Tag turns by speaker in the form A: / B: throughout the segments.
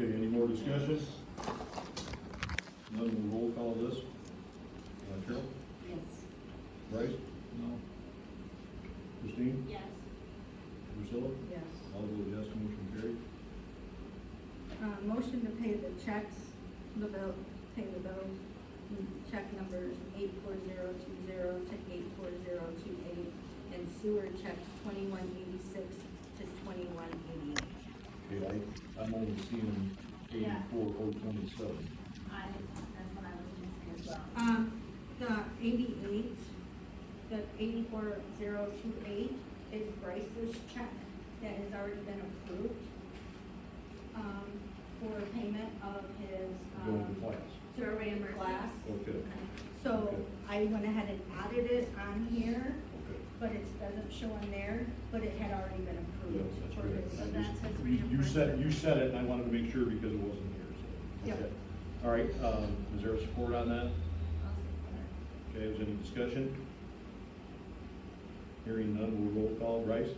A: Okay, any more discussion? None, we'll roll call this. Carol?
B: Yes.
A: Bryce?
C: No.
A: Christine?
B: Yes.
A: Priscilla?
D: Yes.
A: I'll vote yes, motion carried.
D: Motion to pay the checks, the bill, pay the bills, check numbers 84020 to 84028, and sewer checks 2186 to 2188.
A: Okay, I'm only seeing
B: Yeah.
A: 84027.
B: That's what I was missing as well.
D: The 88, the 84028 is Bryce's check that has already been approved, for payment of his,
A: Going to class.
B: To a reimbursement.
D: class.
A: Okay,
D: So
A: Okay.
D: I went ahead and added it on here,
A: okay.
D: but it doesn't show in there, but it had already been
A: Yeah,
D: approved
A: that's
D: for
A: good.
D: his.
B: So that's his
A: You said
B: reimbursement.
A: it, and I wanted to make sure because it wasn't here, so.
D: Yep.
A: Okay. All right, is there support on that?
B: I'll support.
A: Okay, is there any discussion? Hearing none, we'll roll call. Bryce?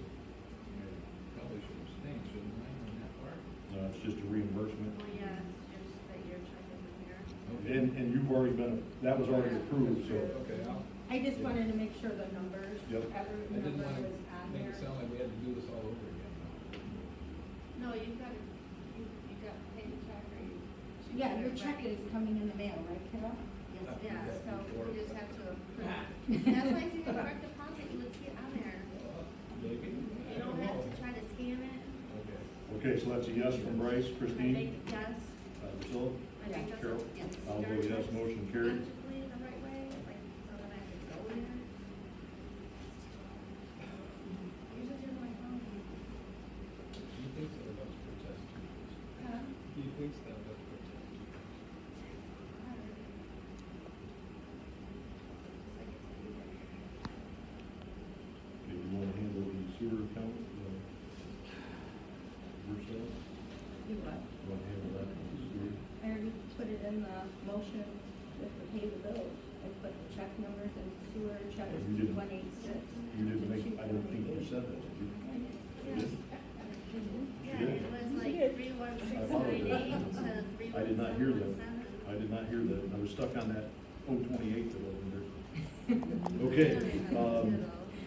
C: Probably should abstain, shouldn't I, on that part?
A: No, it's just a reimbursement.
B: Well, yes, just that your check isn't here.
A: And you've already been, that was already approved, so.
C: Okay,
D: I just wanted to make sure the numbers,
A: Yep.
D: every
C: I didn't
D: number
C: want
D: was
C: to
D: on
C: make
D: there.
C: it sound like we had to do this all over again.
B: No, you got it, you got paid check or you. she
D: Yeah,
B: got
D: your
B: it
D: check
B: ready.
D: is coming in the mail, right, Carol?
B: Yes,
C: I'll do
B: yeah,
C: that
B: so
C: before.
B: we just have to approve. That's why I see the direct deposit, you would see it on there.
C: Maybe.
B: You don't have to try to scan it.
C: Okay.
A: Okay, so that's a yes from Bryce.
B: I
A: Christine?
B: think, yes,
A: Priscilla?
B: I think that's,
A: Carol?
B: yes.
A: I'll vote yes, motion carried.
B: Logically, the right way, like, so that I can go there. Usually do my phone.
C: Do you think so, let's protest too?
B: Huh?
C: Do you think so, let's protest too?
A: Okay, you want to handle the sewer account? Priscilla?
D: You what?
A: You want to handle that? Sewer?
D: I already put it in the motion with the pay the bills. I put the check numbers and sewer checks
A: You didn't-
D: 2186.
A: You didn't make, I don't think you said that, did you?
B: Yeah, it was like
D: did.
B: 31698 to 31717.
A: I did not hear that. I did not hear that. I was stuck on that 028 that wasn't there. Okay,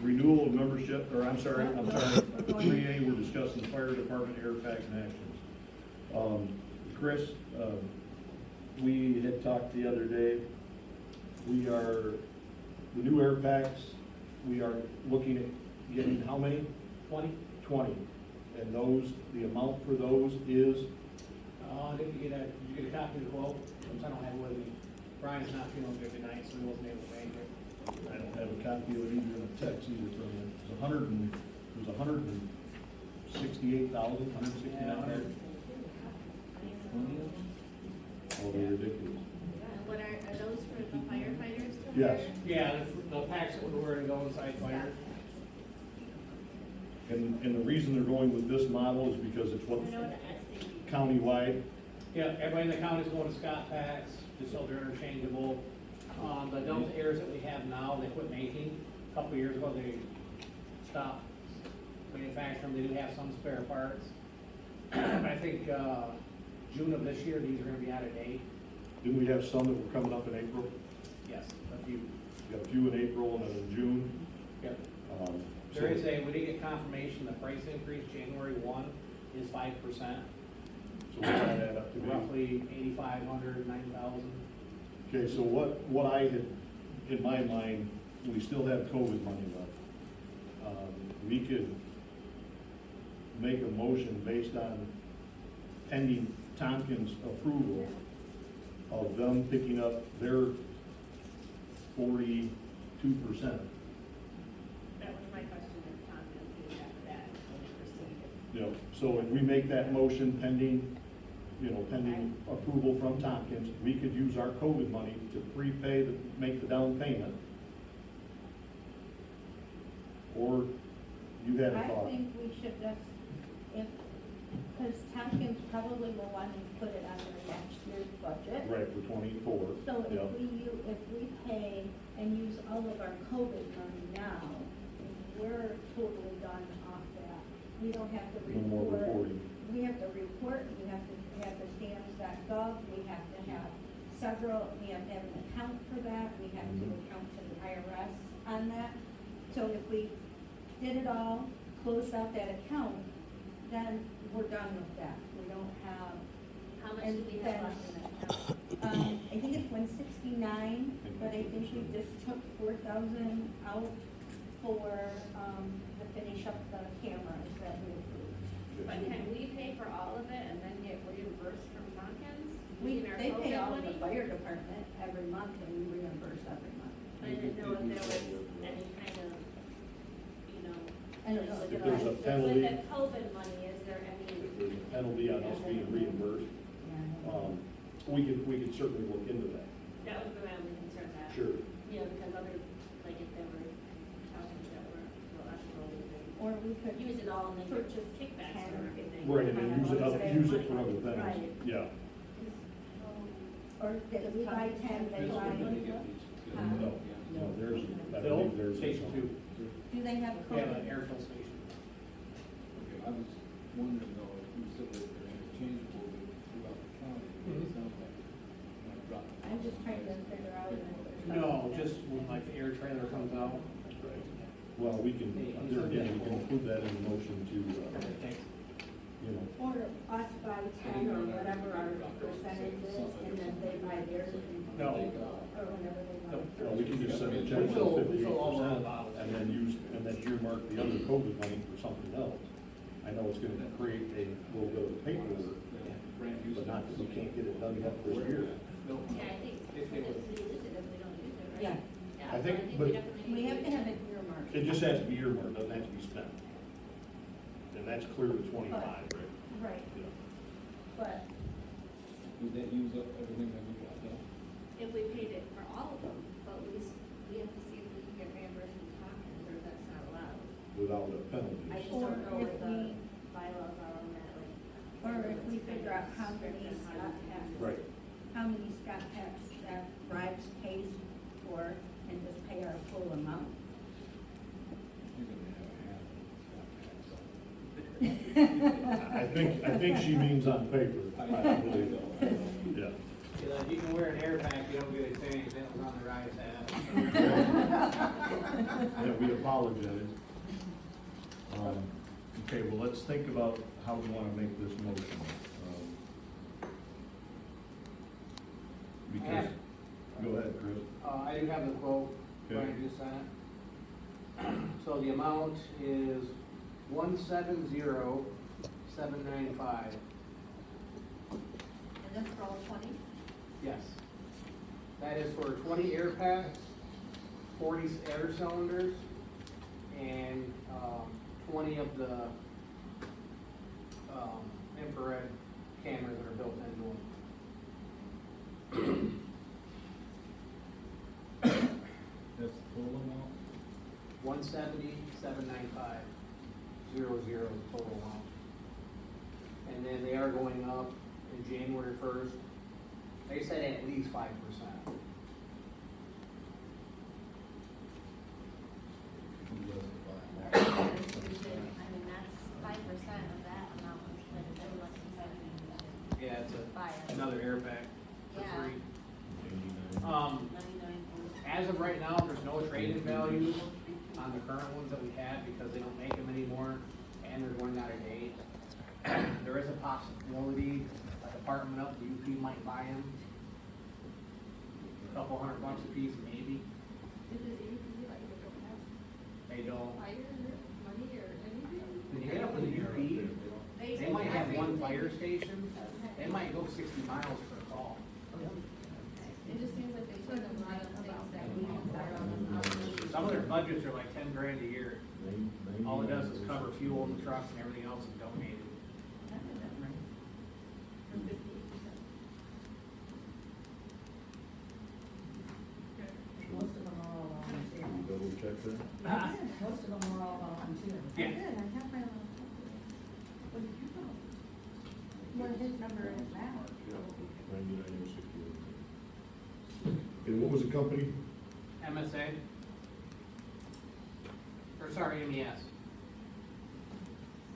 A: renewal of membership, or I'm sorry, 3A, we're discussing fire department air packs and actions. Chris, we had talked the other day, the new air packs, we are looking at getting how many?
E: 20.
A: 20. And those, the amount for those is,
E: Did you get a copy of the quote? Since I don't have it with me. Brian's not feeling good tonight, so he wasn't able to make it.
A: I don't have a copy of it either in a text either from you. It was 168,000, 169,000. Oh, they're ridiculous.
B: What are those for the firefighters to
A: Yes.
B: wear?
E: Yeah, the packs that we're wearing to go inside fires.
A: And the reason they're going with this model is because it's what
B: I know the SCD.
A: countywide.
E: Yeah, everybody in the county's going to Scott packs, just so they're interchangeable. The dump airs that we have now, they quit making. A couple of years ago, they stopped manufacturing. They do have some spare parts. I think, June of this year, these are gonna be out of date.
A: Didn't we have some that were coming up in April?
E: Yes, a few.
A: We got a few in April and then in June.
E: Yep.
A: So-
E: There is we did get confirmation, the price increase, January 1 is 5%,
A: So what's that add up to be?
E: roughly 8,500, 9,000.
A: Okay, so what I had, in my mind, we still have COVID money left. We could make a motion based on pending Tompkins' approval of them picking up their 42%.
B: That was my question, if Tom will do after that, so we proceed.
A: So if we make that motion pending, pending approval from Tompkins, we could use our COVID money to prepay, make the down payment. Or you had a
D: I
A: thought?
D: think we should just, because Tompkins probably will want to put it on their next year's budget.
A: Right, for 24.
D: So
A: Yeah.
D: if we pay and use all of our COVID money now, we're totally done off that. We don't have to
A: No more
D: report.
A: reporting.
D: we have to report, we have to have the stamps.gov, we have to have several, we have to have an account for that, we have to account to the IRS on that. So if we did it all, closed out that account, then we're done with that. We don't have.
B: How much
D: and
B: do we have
D: then,
B: left in that account?
D: I think it's 169, but I think we just took 4,000 out for, to finish up the cameras that we approved.
B: But can we pay for all of it and then get reimbursed from Tompkins?
D: We,
B: using our
D: they pay
B: COVID
D: all of the
B: money?
D: fire department every month, and we reimburse every month.
B: I didn't know if there was any kind of, you know.
D: I don't know.
A: If there's a penalty.
B: With the COVID money, is there any?
A: If there's a penalty on us being reimbursed, we could certainly look into that.
B: That would be my only concern that.
A: Sure.
B: You know, because other, like if there were towns that were, well, that's really
D: Or we could
B: use it all and then get
D: purchase
B: kickbacks
D: 10
B: or everything.
A: Right, and then use it for other
D: Right.
A: things, yeah.
D: Or did we buy 10, they
C: This
D: buy,
C: one, they get these.
A: No, no, there's, I
E: Phil,
A: believe there's.
E: station two,
D: do they have
E: we have an
D: COVID?
E: air fill station.
C: Okay, I was wondering though, if you said that they're interchangeable throughout the county, it sounds like you might drop.
D: I'm just trying to figure out if there's something.
E: No,
D: that-
E: just when like the air trailer comes out.
A: Well, we can, there again, we can include that in the motion to,
E: Thanks.
A: you know,
D: Or us buy 10 or whatever our percentage is, and then they buy theirs.
E: No.
D: Or whenever they
E: No.
D: want.
A: well, we can just send a
E: We
A: check
E: fill-
A: for
E: we fill all our
A: 58%,
E: bottles.
A: and then use, and then earmark the other COVID money for something else. I know it's gonna create a little bit of paperwork, but not that we can't get it done yet this year.
B: Yeah, I think,
E: If they
B: because
E: would.
B: we use it if we don't use it, right?
D: Yeah.
B: Yeah,
A: I
B: so
A: think,
B: we
A: but-
B: definitely
D: We
B: need
D: have to
B: use
D: have
B: it.
D: it earmarked.
A: It just has to be earmarked, doesn't have to be spent. And that's clear to 25, right?
D: Right,
A: Yeah.
D: but
C: Would that use up everything that we got done?
B: If we paid it for all of them, but we have to see if we can get reimbursed from Tompkins, or that's not allowed.
A: Without the
B: I
A: penalties.
B: just
D: Or
B: don't know
D: if
B: what the
D: we-
B: bylaws are on that, like.
D: or if we figure out how many Scott packs.
A: Right.
D: How many Scott packs that Rives pays for, and just pay our full amount.
C: You're gonna have a half.
A: I think she means on paper, I believe. Yeah.
E: You can wear an air pack, you don't get a thing, that was on the Rives app.
A: Yeah, we apologize. Okay, well, let's think about how we wanna make this motion. Because, go ahead, Chris.
E: I do have the quote,
A: Okay.
E: Brian just sent. So the amount is 170,795.
B: And that's for all 20?
E: Yes. That is for 20 air packs, 40 air cylinders, and 20 of the infrared cameras that are built into them.
C: That's the total amount?
E: 170,795, 00 is the total amount. And then they are going up in January 1st. They said at least 5%.
C: Who doesn't buy
B: I mean, that's 5% of that amount was split, if everyone can spend.
E: Yeah, it's
B: Buy it.
E: another air pack for
B: Yeah.
E: free.
A: 89.
B: 99.
E: As of right now, there's no trade-in value on the current ones that we have because they don't make them anymore and they're going out of date. There is a possibility, like apartment up, the UP might buy them. A couple $100 a piece, maybe.
B: Is it easy, like, they don't have
E: They don't.
B: fire money or anything?
E: When you get up in the UP, they might have one fire station. They might go 60 miles for a call.
B: It just seems like they put a lot of things that we can start on.
E: Some of their budgets are like 10 grand a year. All it does is cover fuel in the trucks and everything else is donated.
F: Most of them are all volunteer.
A: Can you double check that?
F: Most of them are all volunteer.
E: Yeah.
D: I have my own. What did you know? What his number is now.
A: 99,068. And what was the company?
E: MSA? Or sorry, MES.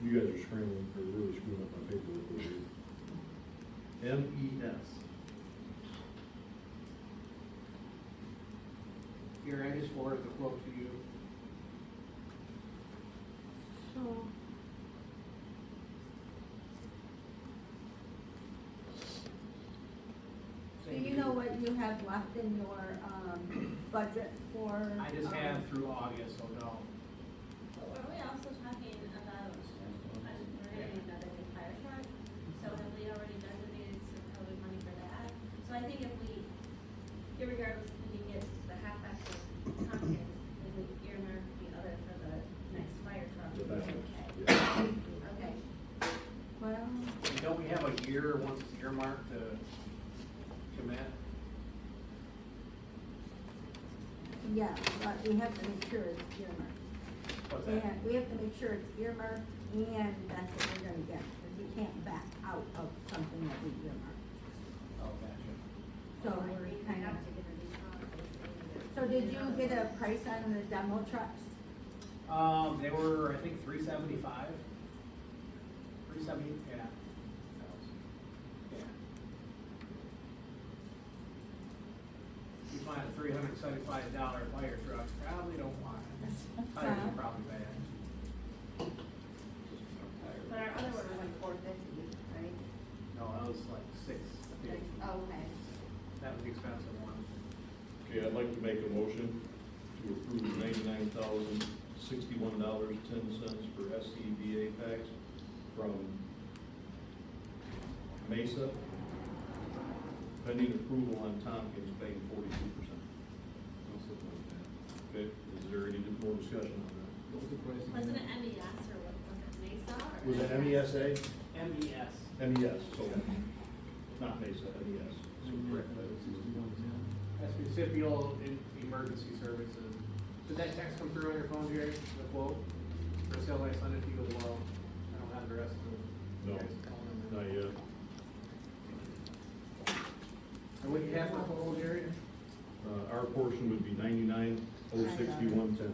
A: You guys are scrambling, or really screwing up my paperwork over here. MES.
E: Here, I just forwarded the quote to you.
D: So. Do you know what you have left in your, budget for?
E: I just have through August, so no.
B: But were we also talking about, we're gonna need another new fire truck? So have we already designated some probably money for that? So I think if we, irregardless, if we can get the halfback of Tompkins, if we earmark the other for the next fire truck,
A: The
B: we'll be
A: backup,
B: okay.
A: yeah.
B: Okay.
D: Well,
E: And don't we have a year once it's earmarked to commit?
D: yeah, but we have to make sure it's earmarked.
E: What's that?
D: And we have to make sure it's earmarked and that's what we're gonna get, because we can't back out of something that we earmarked.
E: Oh, gotcha.
D: So
B: I
D: we're
B: think we
D: kind
B: have
D: of,
B: to get a new truck, basically.
D: so did you get a price on the demo trucks?
E: They were, I think, 375. 370, yeah. That was- Yeah. You find a $375 fire truck, probably don't want it. Tires are probably bad.
B: But our other one was like 450, right?
E: No, that was like 6.
B: Oh, okay.
E: That was the expensive one.
A: Okay, I'd like to make a motion to approve $99,061.10 for SCBA packs from Mesa, pending approval on Tompkins paying 42%. Okay, is there any more discussion on that?
C: What was the price again?
B: Wasn't it MES or what, was it Mesa or?
A: Was it MESA?
E: MES.
A: MES, so, not Mesa, MES. So correct that.
C: 6110.
E: That's municipal emergency services. Did that text come through on your phone, Jerry, the quote? Or shall I send it to you as well? I don't have the rest of the.
A: No,
E: guys' phone number.
A: not yet.
E: And what you have for total, Jerry?
A: Our portion would be $99,061.10.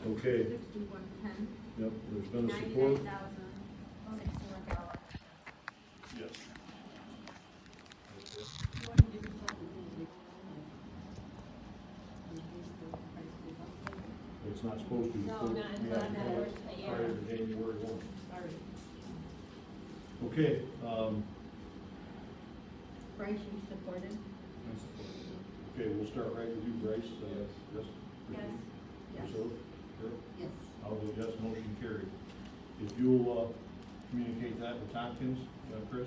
A: Okay,
D: 6110.
A: yep, there's been a support.
B: $99,061.
A: Yes. It's not supposed to.
B: No, not until
A: We have to
B: the
A: do it
B: first of the year.
A: prior to January 1.
B: Sorry.
A: Okay,
D: Bryce, you supported?
A: okay, we'll start right with you, Bryce. Yes?
B: Yes.
D: Yes.
A: Priscilla? Carol?
D: Yes.
A: I'll vote yes, motion carried. If you'll, communicate that with Tompkins, Chris?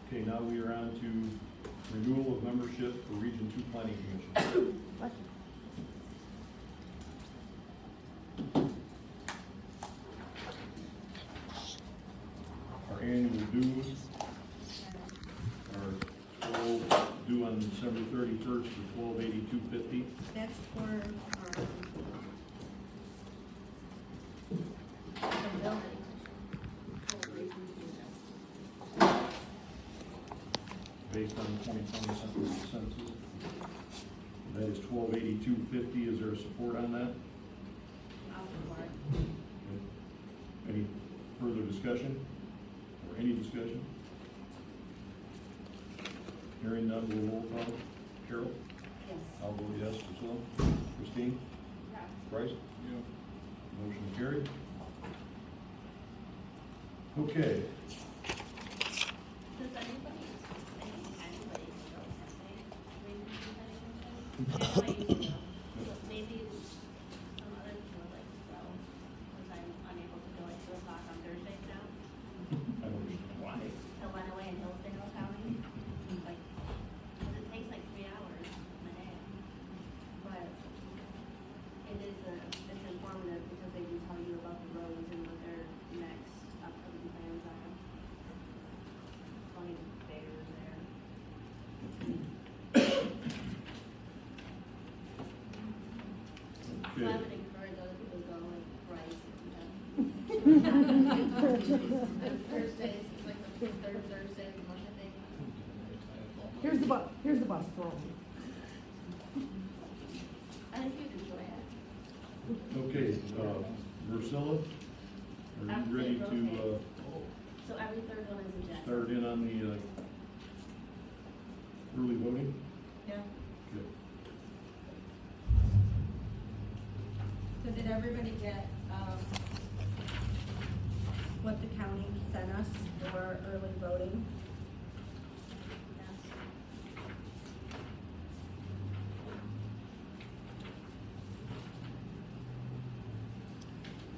A: Okay, now we are on to renewal of membership for Region 2 Planning Commission. Our annual dues are due on December 31st for $1282.50.
D: That's for, the building.
A: Based on the 2020 census. That is $1282.50. Is there support on that?
B: I'll support.
A: Okay. Any further discussion? Or any discussion? Hearing none, we'll roll call. Carol?
B: Yes.
A: I'll vote yes. Priscilla? Christine?
B: Yeah.
A: Bryce?
C: Yeah.
A: Motion carried. Okay,
B: Does anybody go cafe? Maybe maybe some other people would like to go, because I'm unable to go at 2 o'clock on Thursdays now.
A: I don't understand why.
B: To run away in Hillsdale County, like, 'cause it takes like 3 hours a day. But it is it's informative because they can tell you about the roads and what their next upcoming plans are. Plenty of bears there. So I
A: Okay.
B: would encourage other people to go like Bryce if you have. Thursdays, it's like the third Thursday of the month, I think.
G: Here's the bus thrown.
B: I think you can go ahead.
A: Okay, Marcella, are you ready to,
B: So every third one is in Jackson.
A: start in on the, early voting?
D: Yeah.
A: Okay.
D: So did everybody get, what the county sent us for early voting?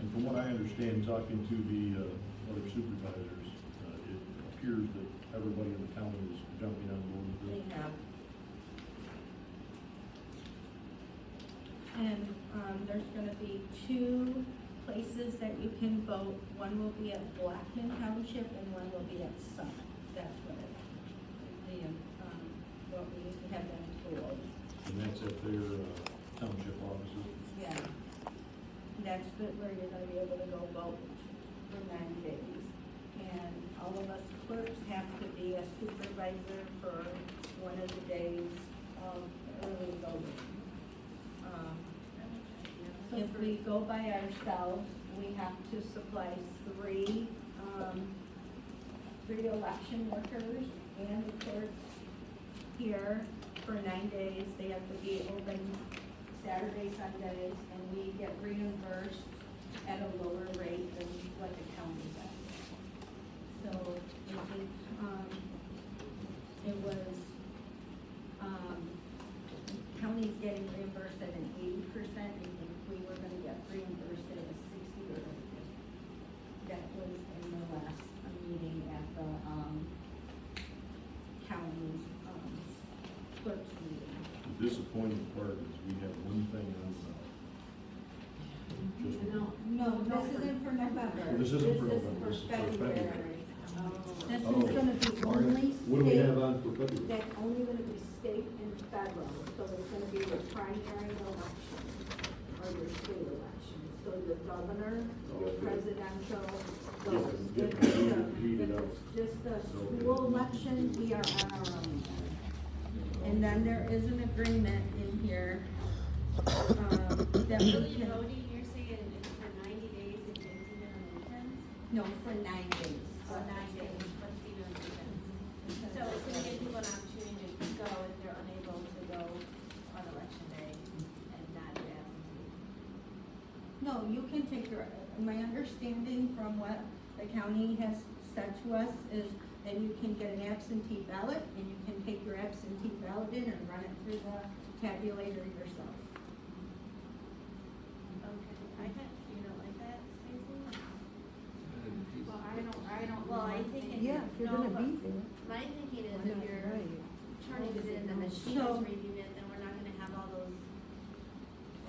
A: And from what I understand, talking to the, other supervisors, it appears that everybody in the county is jumping on board with this.
D: They have. And, there's gonna be two places that you can vote. One will be at Blackman Township and one will be at Summit. That's what it, what we have been told.
A: And that's at their, township offices.
D: Yeah. That's where you're gonna be able to go vote for 9 days. And all of us clerks have to be a supervisor for one of the days of early voting. If we go by ourselves, we have to supply three election workers and the clerks here for 9 days. They have to be open Saturday, Sundays, and we get reimbursed at a lower rate than what the county does. So, it was, county's getting reimbursed at an 80%, and if we were gonna get reimbursed at a 60 or 50. That was in the last meeting at the, county's, clerk's meeting.
A: The disappointing part is we have one thing on, just.
D: No, this isn't for November.
A: This isn't for November, this is for February.
D: This
A: Oh.
D: is gonna be only
A: What do we have
D: state,
A: on for February?
D: that's only gonna be state and federal, so it's gonna be the primary election, or your state election. So your governor, your
A: Okay.
D: presidential,
A: Yeah,
D: those.
A: get
D: If
A: heated up.
D: it's just a school election, we are on our own. And then there is an agreement in here, that we
B: Early
D: can,
B: voting, you're saying it's for 90 days if it's even on weekends?
D: no, for 9 days.
B: Or 9 days, but it's even on weekends. So it's gonna give people an opportunity to go if they're unable to go on election day and not be absentee.
D: No, you can take your, my understanding from what the county has said to us is that you can get an absentee ballot and you can take your absentee ballot in and run it through the tabulator yourself.
B: Okay, you don't like that, Stacey?
F: Well, I don't.
B: Well, I think it.
G: Yeah, if you're
B: no,
G: gonna
B: but
G: be there.
B: My thinking is
G: Why
B: if
G: not?
B: you're
G: Right.
B: turning it in, the machine
D: So-
B: is reading it, then we're not gonna have all those.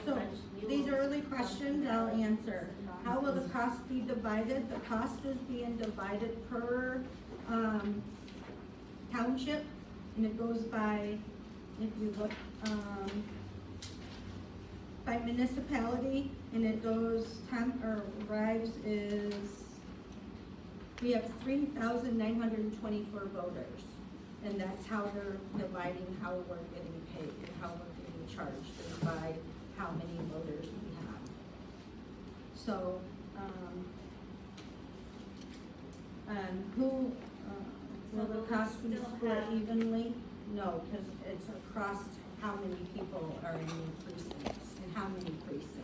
D: So,
B: French
D: these
B: mules
D: early
B: on
D: questions
B: the
D: I'll
B: ballot.
D: answer. How will the cost be divided? The cost is being divided per, township, and it goes by, if you look, by municipality, and it goes, Rives is, we have 3,924 voters, and that's how they're dividing how we're getting paid, and how we're getting charged, is by how many voters we have. So, and who, will the cost be
B: Still
D: split
B: have-
D: evenly? No, cause it's across how many people are in the precincts, and how many precincts.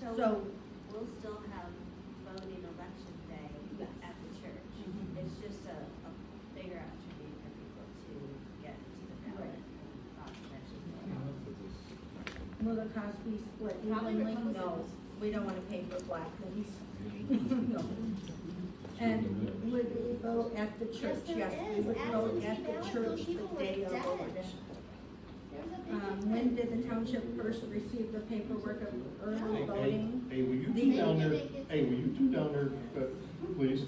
D: So,
B: We'll still have voting election day
D: Yes.
B: at the church.
D: Mhm.
B: It's just a bigger opportunity for people to get to the ballot.
D: Right.
B: and
D: will the cost be split
B: Probably
D: evenly? No,
B: Republicans.
D: we don't wanna pay for Blackmans. No. And would we vote at the church?
B: Yes, there
D: We
B: is.
D: would vote at
B: Absentee
D: the
B: ballots,
D: church
B: those
D: the
B: people were
D: day of
B: dead.
D: election.
B: There's a big
D: When
B: difference.
D: did the township first receive the paperwork of early
B: No.
D: voting?
A: Hey, will you
D: The-
A: two down there,
B: They didn't get to-
A: hey, will you two down there, please?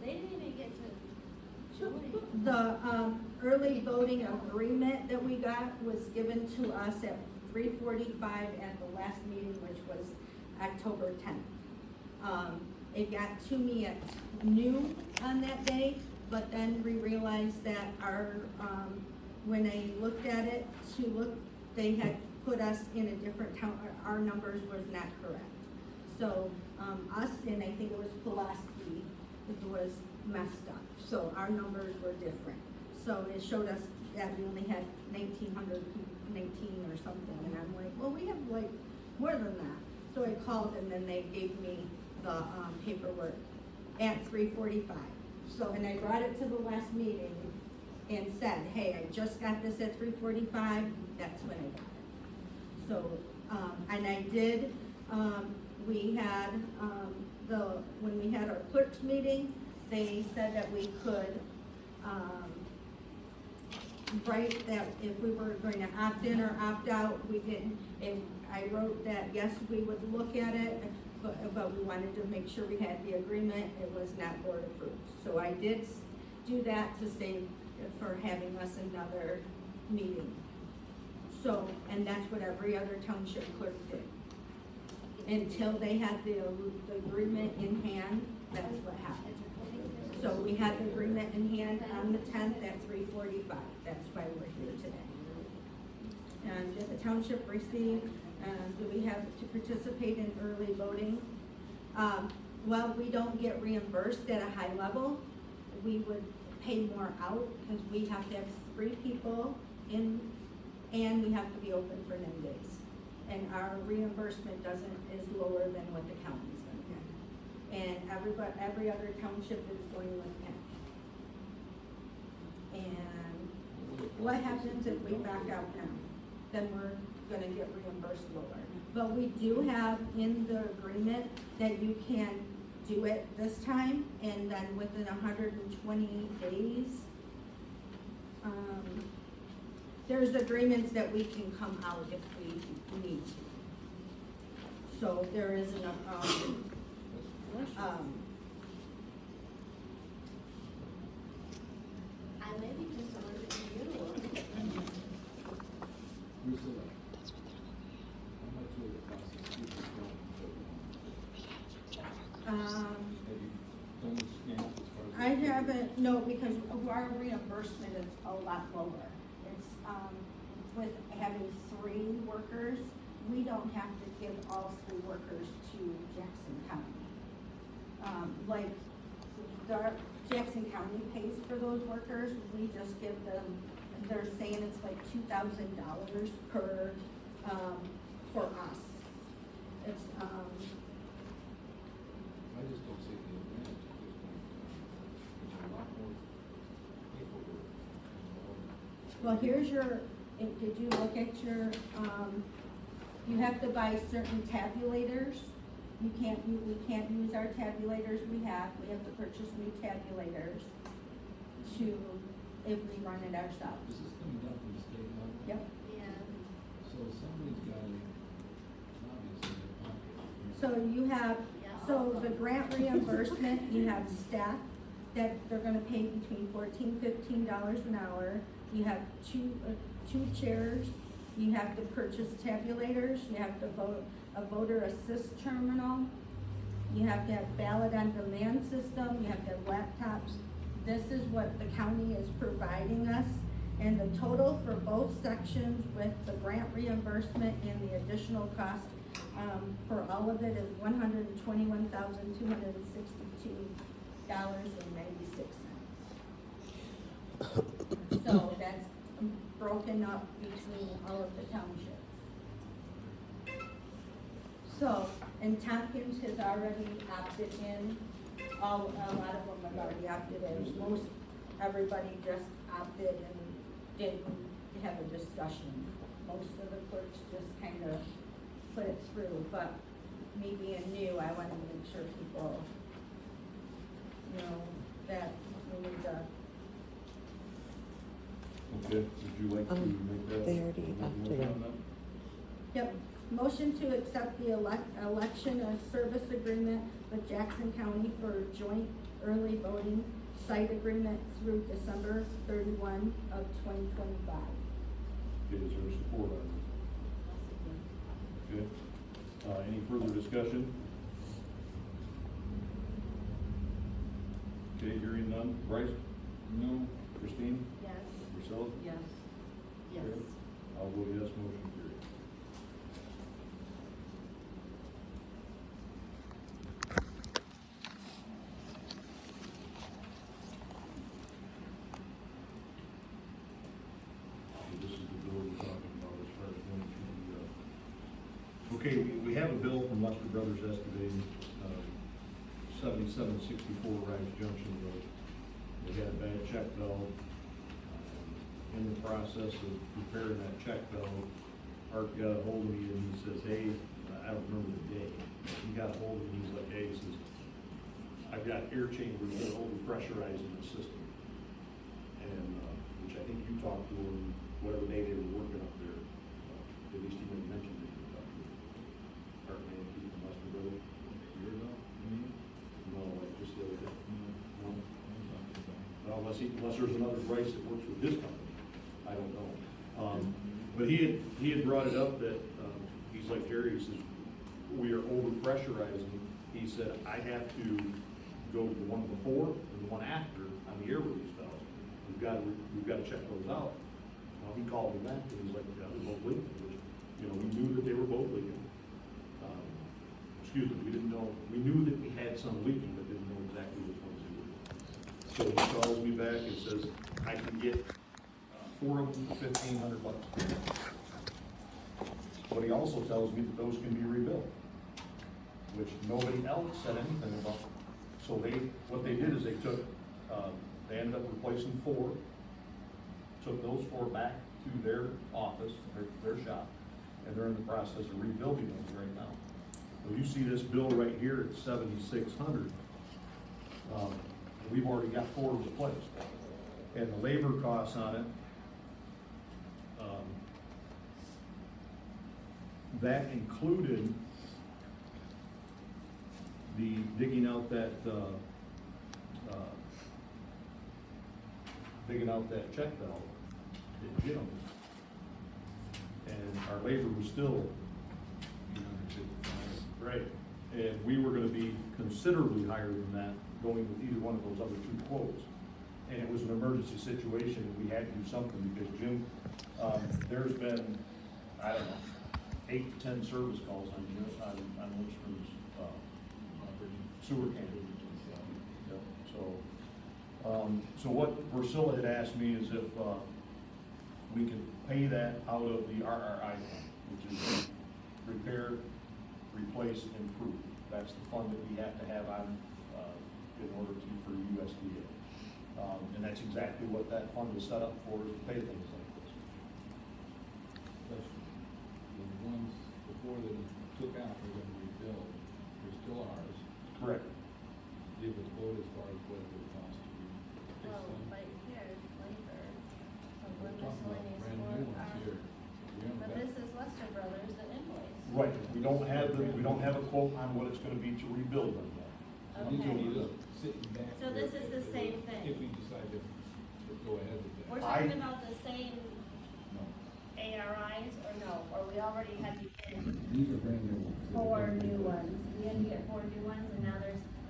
B: They didn't even get to show it.
D: The, early voting agreement that we got was given to us at 3:45 at the last meeting, which was October 10th. It got to me at noon on that day, but then we realized that our, when they looked at it, they had put us in a different town, our numbers was not correct. So, us, and I think it was Pulaski, it was messed up, so our numbers were different. So it showed us that we only had 1,900, 19 or something, and I'm like, well, we have like more than that. So I called and then they gave me the, paperwork at 3:45. So, and I brought it to the last meeting and said, hey, I just got this at 3:45, that's when I got it. So, and I did, we had, when we had our clerks meeting, they said that we could, write that if we were going to opt in or opt out, we didn't, and I wrote that, yes, we would look at it, but we wanted to make sure we had the agreement, it was not board approved. So I did do that to save for having us another meeting. So, and that's what every other township clerk did. Until they had the agreement in hand, that's what happened. So we had the agreement in hand on the 10th at 3:45, that's why we're here today. And did the township receive, do we have to participate in early voting? Well, we don't get reimbursed at a high level. We would pay more out because we have to have 3 people in, and we have to be open for 9 days. And our reimbursement is lower than what the county's gonna get. And every other township is going with cash. And what happens if we back out now? Then we're gonna get reimbursed lower. But we do have in the agreement that you can do it this time, and then within 120 days, there's agreements that we can come out if we need to. So there is an,
B: I may be just a little bit new.
C: Priscilla, how much will it cost us to keep this going? Have you done the stamp as far as?
D: I haven't, no, because our reimbursement is a lot lower. It's, with having 3 workers, we don't have to give all 3 workers to Jackson County. Like, Jackson County pays for those workers, we just give them, they're saying it's like $2,000 per, for us. It's,
C: I just don't see the advantage at this point. There's a lot more paperwork involved.
D: well, here's your, did you look at your, you have to buy certain tabulators. We can't use our tabulators we have to purchase new tabulators to, if we run it ourselves.
C: This is coming down from the state level?
D: Yep.
B: Yeah.
C: So somebody's got to, obviously, in pocket.
D: So you have, so the grant reimbursement, you have staff that they're gonna pay between $14, $15 an hour. You have two chairs, you have to purchase tabulators, you have to vote, a voter assist terminal, you have to have ballot on demand system, you have to have laptops. This is what the county is providing us, and the total for both sections with the grant reimbursement and the additional cost, for all of it is $121,262.96. So that's broken up between all of the townships. So, and Tompkins has already opted in, a lot of them have already opted in, most, everybody just opted and didn't have a discussion. Most of the clerks just kind of put it through, but me being new, I wanted to make sure people, that we need to.
A: Okay, would you like to make that?
G: They already opted in.
A: motion on that?
D: Yep, motion to accept the election of service agreement with Jackson County for joint early voting site agreement through December 31 of 2025.
A: Okay, is there support on this? Okay, any further discussion? Okay, hearing none. Bryce?
C: No,
A: Christine?
B: Yes.
A: Priscilla?
F: Yes.
D: Yes.
A: I'll vote yes, motion carried. This is the bill we're talking about as far as going to the, okay, we have a bill from Lester Brothers Excavating, 7764 Rives Junction Road. They had a bad check valve. In the process of preparing that check valve, Art got a hold of me and he says, hey, I don't remember the day. He got a hold of me, he's like, hey, he says, I've got air chambers that are overpressurizing the system. And, which I think you talked to him, whatever day they were working up there. At least he didn't mention it. Art man, Keith from Lester Brothers.
C: Year ago, you mean?
A: No, like just the other day. No.
C: No.
A: Well, unless there's another Bryce that works with his company, I don't know. But he had brought it up that, he's like, Jerry, he says, we are over pressurizing. He said, I have to go to the one before and the one after on the air release valves. We've got to check those out. Well, he called me back and he's like, yeah, they're both leaking, which, you know, we knew that they were both leaking. Excuse me, we knew that we had some leaking, but didn't know exactly which ones they were. So he calls me back and says, I can get 4 of them for $1,500. But he also tells me that those can be rebuilt, which nobody else said anything about. So what they did is they took, they ended up replacing 4, took those 4 back to their office, their shop, and they're in the process of rebuilding those right now. So you see this bill right here at $7,600. We've already got 4 replaced. And the labor costs on it, that included the digging out that check valve at Jim. And our labor was still, right, and we were gonna be considerably higher than that, going with either one of those other 2 quotes. And it was an emergency situation, and we had to do something, because Jim, there's been, I don't know, 8 to 10 service calls on Lindstrom's, sewer can. So what Priscilla had asked me is if, we could pay that out of the RRI fund, which is repair, replace, improve. That's the fund that we have to have on, in order to, for USDA. And that's exactly what that fund is set up for, is to pay things like this.
C: Question. The ones before they took out, they're gonna rebuild, they're still ours.
A: Correct.
C: Give a quote as far as what it would cost to fix
B: Well,
C: them.
B: right here, labor, so
C: We're
B: one
C: talking about
B: miscellaneous
C: brand
B: for
C: new ones
B: our,
C: here. We haven't
B: but
C: got-
B: this is Lester Brothers, the invoice.
A: Right, we don't have a quote on what it's gonna be to rebuild them yet.
C: So these
B: Okay.
C: are just sitting back.
B: So
C: there
B: this is the
C: if we-
B: same thing.
C: If we decide to go ahead with
B: We're
C: that.
B: talking about the same
C: No.
B: ARIs, or no, or we already had to get
C: These are brand new ones.
B: 4 new ones. We had to get 4 new ones, and now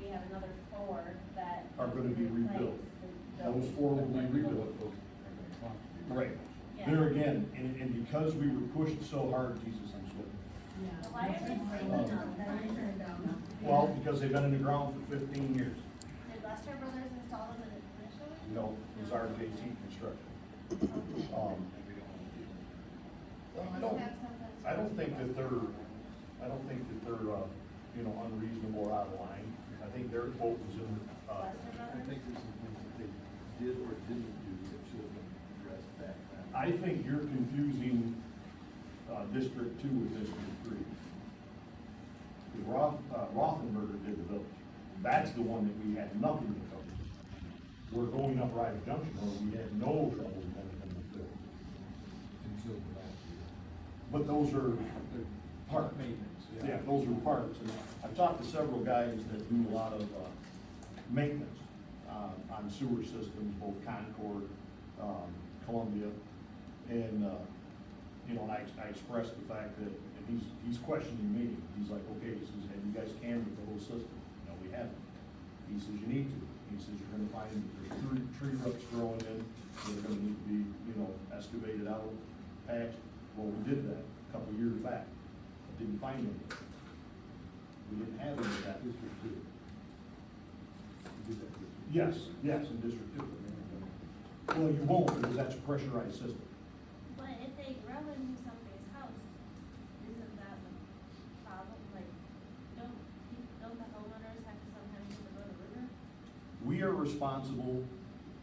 B: we have another 4 that.
A: Are gonna be rebuilt.
B: replaced.
A: Those 4 will be rebuilt. Right.
B: Yeah.
A: There again, and because we were pushed so hard, Jesus, I'm sweating.
B: Why are they saying no?
A: Well, because they've been in the ground for 15 years.
B: Did Lester Brothers install them initially?
A: You know, it was RJT construction. I don't think that they're, you know, unreasonable or out of line. I think their quote was in,
B: Lester
C: I
B: Brothers?
C: think there's some things that they did or didn't do that should have been addressed back then.
A: I think you're confusing, District 2 with District 3. Because Rothenberger did the village. That's the one that we had nothing to cover. We're going up Rives Junction, where we had no trouble with anything with the village.
C: Until the last year.
A: But those are
C: They're
A: parts.
C: maintenance,
A: Yeah, those are parts. And I've talked to several guys that do a lot of, maintenance, on sewer systems, both Concord, Columbia. And, you know, and I expressed the fact that, and he's questioning me. He's like, okay, he says, have you guys cambered the whole system? No, we haven't. He says, you need to. He says, you're gonna find there's tree roots growing in, that are gonna need to be, you know, excavated out. passed, well, we did that a couple of years back, didn't find any. We didn't have any of that.
C: District two. We did that this year.
A: Yes, yes, in District Two. Well, you won't, because that's a pressurized system.
B: But if they grow into somebody's house, isn't that the problem? Like, don't the homeowners have to sometimes have to go to the river?
A: We are responsible,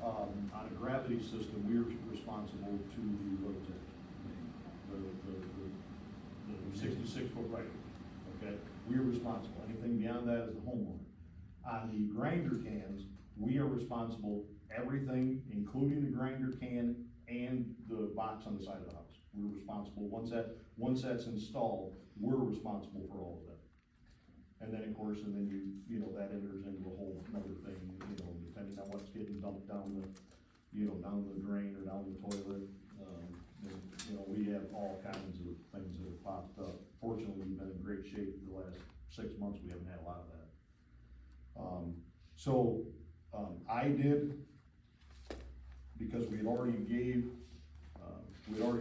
A: on a gravity system, we are responsible to the road edge. The 66-foot right, okay? We are responsible. Anything beyond that is the homeowner. On the grinder cans, we are responsible, everything, including the grinder can and the box on the side of the house. We're responsible, once that's installed, we're responsible for all of that. And then, of course, and then you know, that enters into a whole other thing, you know, depending on what's getting dumped down the, you know, down the drain or down the toilet. And, you know, we have all kinds of things that have popped up. Fortunately, we've been in great shape the last 6 months, we haven't had a lot of that. I did, because we had already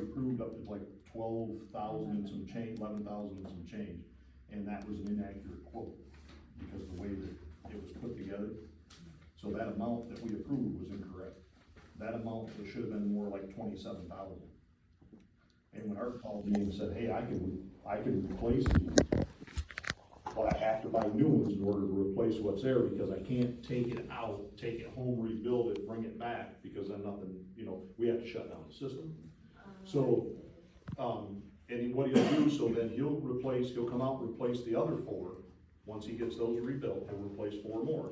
A: approved up to like 12,000 and some change, 11,000 and some change. And that was an inaccurate quote, because the way that it was put together. So that amount that we approved was incorrect. That amount, it should have been more like 27,000. And when Art called me and said, hey, I can replace these, but I have to buy new ones in order to replace what's there, because I can't take it out, take it home, rebuild it, bring it back, because then nothing, you know, we have to shut down the system. So, and what he'll do, so then he'll come out and replace the other 4. Once he gets those rebuilt, he'll replace 4 more.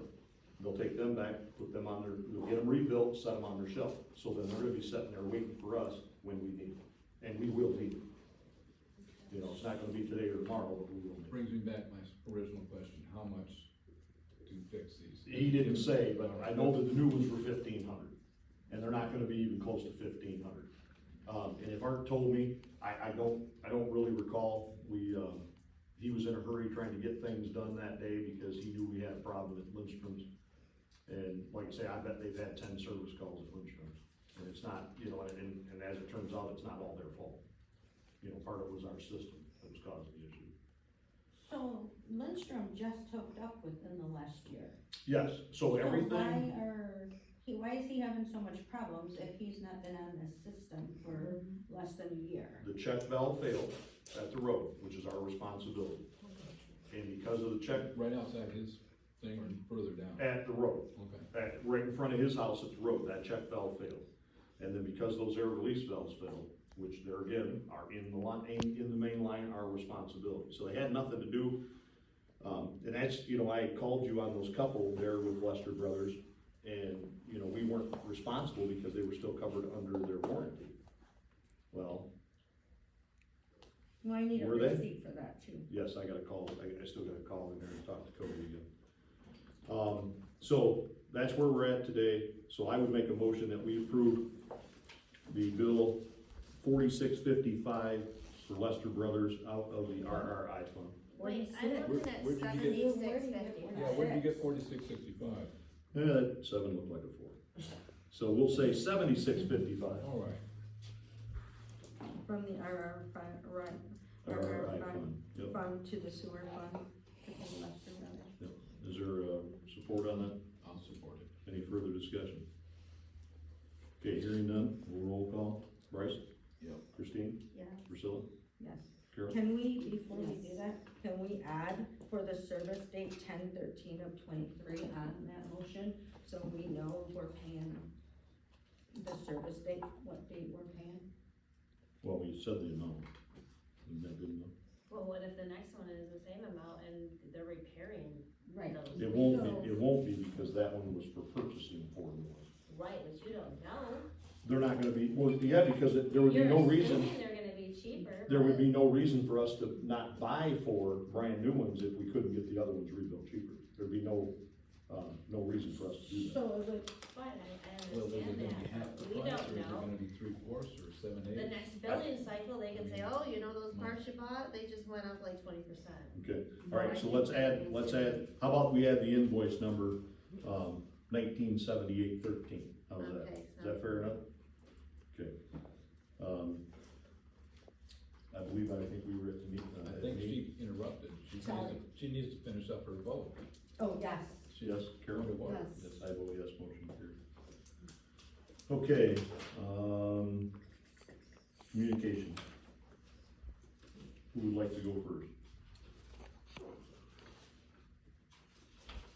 A: They'll take them back, put them on they'll get them rebuilt, set them on their shelf. So then they're gonna be sitting there waiting for us when we need them, and we will need them. You know, it's not gonna be today or tomorrow, but we will need them.
C: Brings me back my original question, how much to fix these?
A: He didn't say, but I know that the new ones were 1,500, and they're not gonna be even close to 1,500. And if Art told me, I don't really recall. He was in a hurry trying to get things done that day because he knew we had a problem at Lindstrom's. And like I say, I bet they've had 10 service calls at Lindstrom's, and it's not, you know, and as it turns out, it's not all their fault. You know, part of it was our system that was causing the issue.
D: So Lindstrom just hooked up within the last year.
A: Yes, so everything.
D: Why is he having so much problems if he's not been on this system for less than a year?
A: The check valve failed at the road, which is our responsibility. And because of the check,
C: Right outside his thing or further down?
A: at the road,
C: Okay.
A: right in front of his house at the road, that check valve failed. And then because those air release valves failed, which there again are in the main line, our responsibility. So they had nothing to do, and that's, you know, I had called you on those couple there with Lester Brothers, and, you know, we weren't responsible because they were still covered under their warranty. Well,
D: Well, I need a
A: Were they?
D: receipt for that too.
A: yes, I gotta call, I still gotta call in there and talk to Cody again. So that's where we're at today. So I would make a motion that we approve the bill 4655 for Lester Brothers out of the RRI fund.
B: Wait, I'm looking at
C: Where'd you get-
B: 76.50.
C: Yeah, where did you get 4665?
A: Yeah, that 7 looked like a 4. So we'll say 7655.
C: All right.
D: From the RRI
A: RRI fund, yep.
D: fund to the sewer fund, to the Lester Brothers.
A: Yep. Is there, support on that?
C: I'll support it.
A: Any further discussion? Okay, hearing none, we'll roll call. Bryce?
C: Yep.
A: Christine?
D: Yes.
A: Priscilla?
D: Yes.
A: Carol?
D: Can we, before we do that, can we add for the service date 10/13/23 on that motion? So we know we're paying the service date, what date we're paying?
A: Well, we said the amount. Isn't that good enough?
B: Well, what if the next one is the same amount and they're repairing
D: Right.
B: those?
A: It won't be because that one was for purchasing 4 new ones.
B: Right, but you don't know.
A: They're not gonna be, well, yeah, because there would be no reason,
B: You're assuming they're gonna be cheaper.
A: there would
B: but-
A: be no reason for us to not buy 4 brand new ones if we couldn't get the other ones rebuilt cheaper. There'd be no reason for us to do that.
D: So it would,
B: But I
C: Well, is it
B: understand
C: gonna be
B: that,
C: half the
B: but we
C: price,
B: don't
C: or is it
B: know.
C: gonna be 3/4 or 7/8?
B: The next billing cycle, they could say, oh, you know, those parts you bought, they just went up like 20%.
A: Okay, all right, so let's add, how about we add the invoice number, 197813, how's that?
B: Okay,
A: Is that fair enough? Okay. believe, I think we were at the meeting.
C: I think she interrupted.
D: Sorry.
C: She needs to finish up her vote.
D: Oh, yes.
A: Yes, Carol?
D: Yes.
A: Yes, I vote yes, motion carried. Okay, communication. Who would like to go first?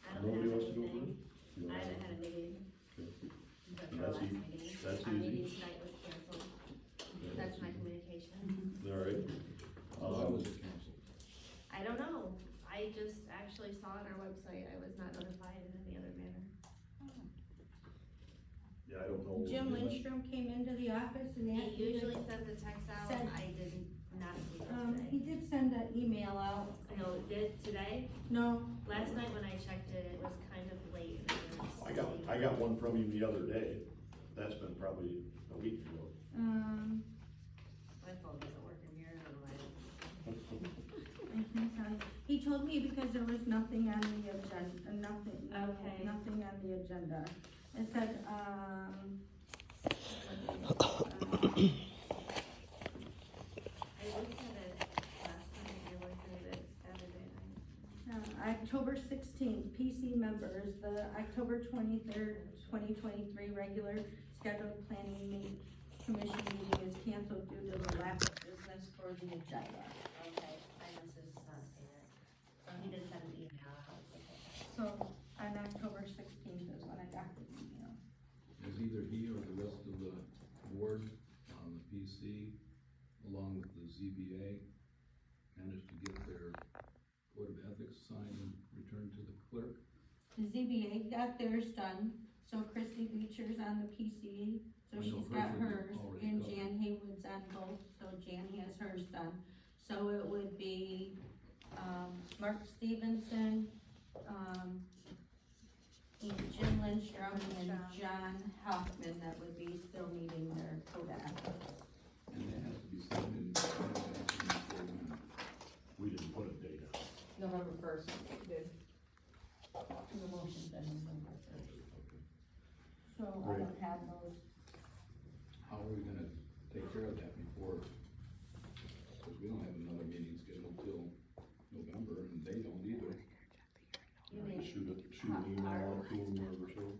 B: I don't
A: Nobody
B: have
A: wants to go first?
B: anything.
A: You
B: I
A: want
B: haven't
A: to-
B: had a meeting.
A: Okay.
B: But
A: And
B: our
A: that's
B: last
A: easy.
B: meeting,
A: That's
B: our
A: easy.
B: meeting tonight was canceled. That's my communication.
A: All right.
C: Why was it canceled?
B: I don't know. I just actually saw on our website, I was not notified in any other manner.
A: Yeah, I don't know.
D: Jim Lindstrom came into the office and asked
B: He
D: me
B: usually
D: to,
B: sends a text out.
D: Send-
B: I did not see
D: he
B: it today.
D: did send an email out.
B: I know it did today.
D: No,
B: Last night when I checked it, it was kind of late. and it was
A: I got one from him the other day. That's been probably a week ago.
B: My phone doesn't work in here, I don't know why.
D: I can tell you. He told me because there was nothing on the agenda, nothing,
B: Okay.
D: nothing on the agenda. It said,
B: I looked at it last night, I went through it Saturday night.
D: October 16th, PC members, the October 23rd, 2023 regular scheduled planning commission meeting is canceled due to the lack of business for the agenda.
B: Okay, I must have not seen it. So he did send an email out. Okay.
D: So on October 16th is when I got the email.
C: Has either he or the rest of the board on the PC, along with the ZBA, managed to get their code of ethics signed and returned to the clerk?
D: The ZBA got theirs done, so Christy Beecher's on the PC, so
C: I know
D: she's got
C: hers would be
D: hers,
C: already
D: and
C: covered.
D: Jan Haywood's on both, so Jan has hers done. So it would be, Mark Stevenson, and Jim Lindstrom and John Hoffman that would be still meeting their code of ethics.
C: And it has to be signed in before when?
A: We didn't put a date on it.
F: November first, did.
D: The motion's been in November first,
C: Okay.
D: so I
A: Right.
D: don't have those.
C: How are we gonna take care of that before? Because we don't have another meeting scheduled till November, and they don't either.
B: You mean,
A: Shoot an email out to them or so.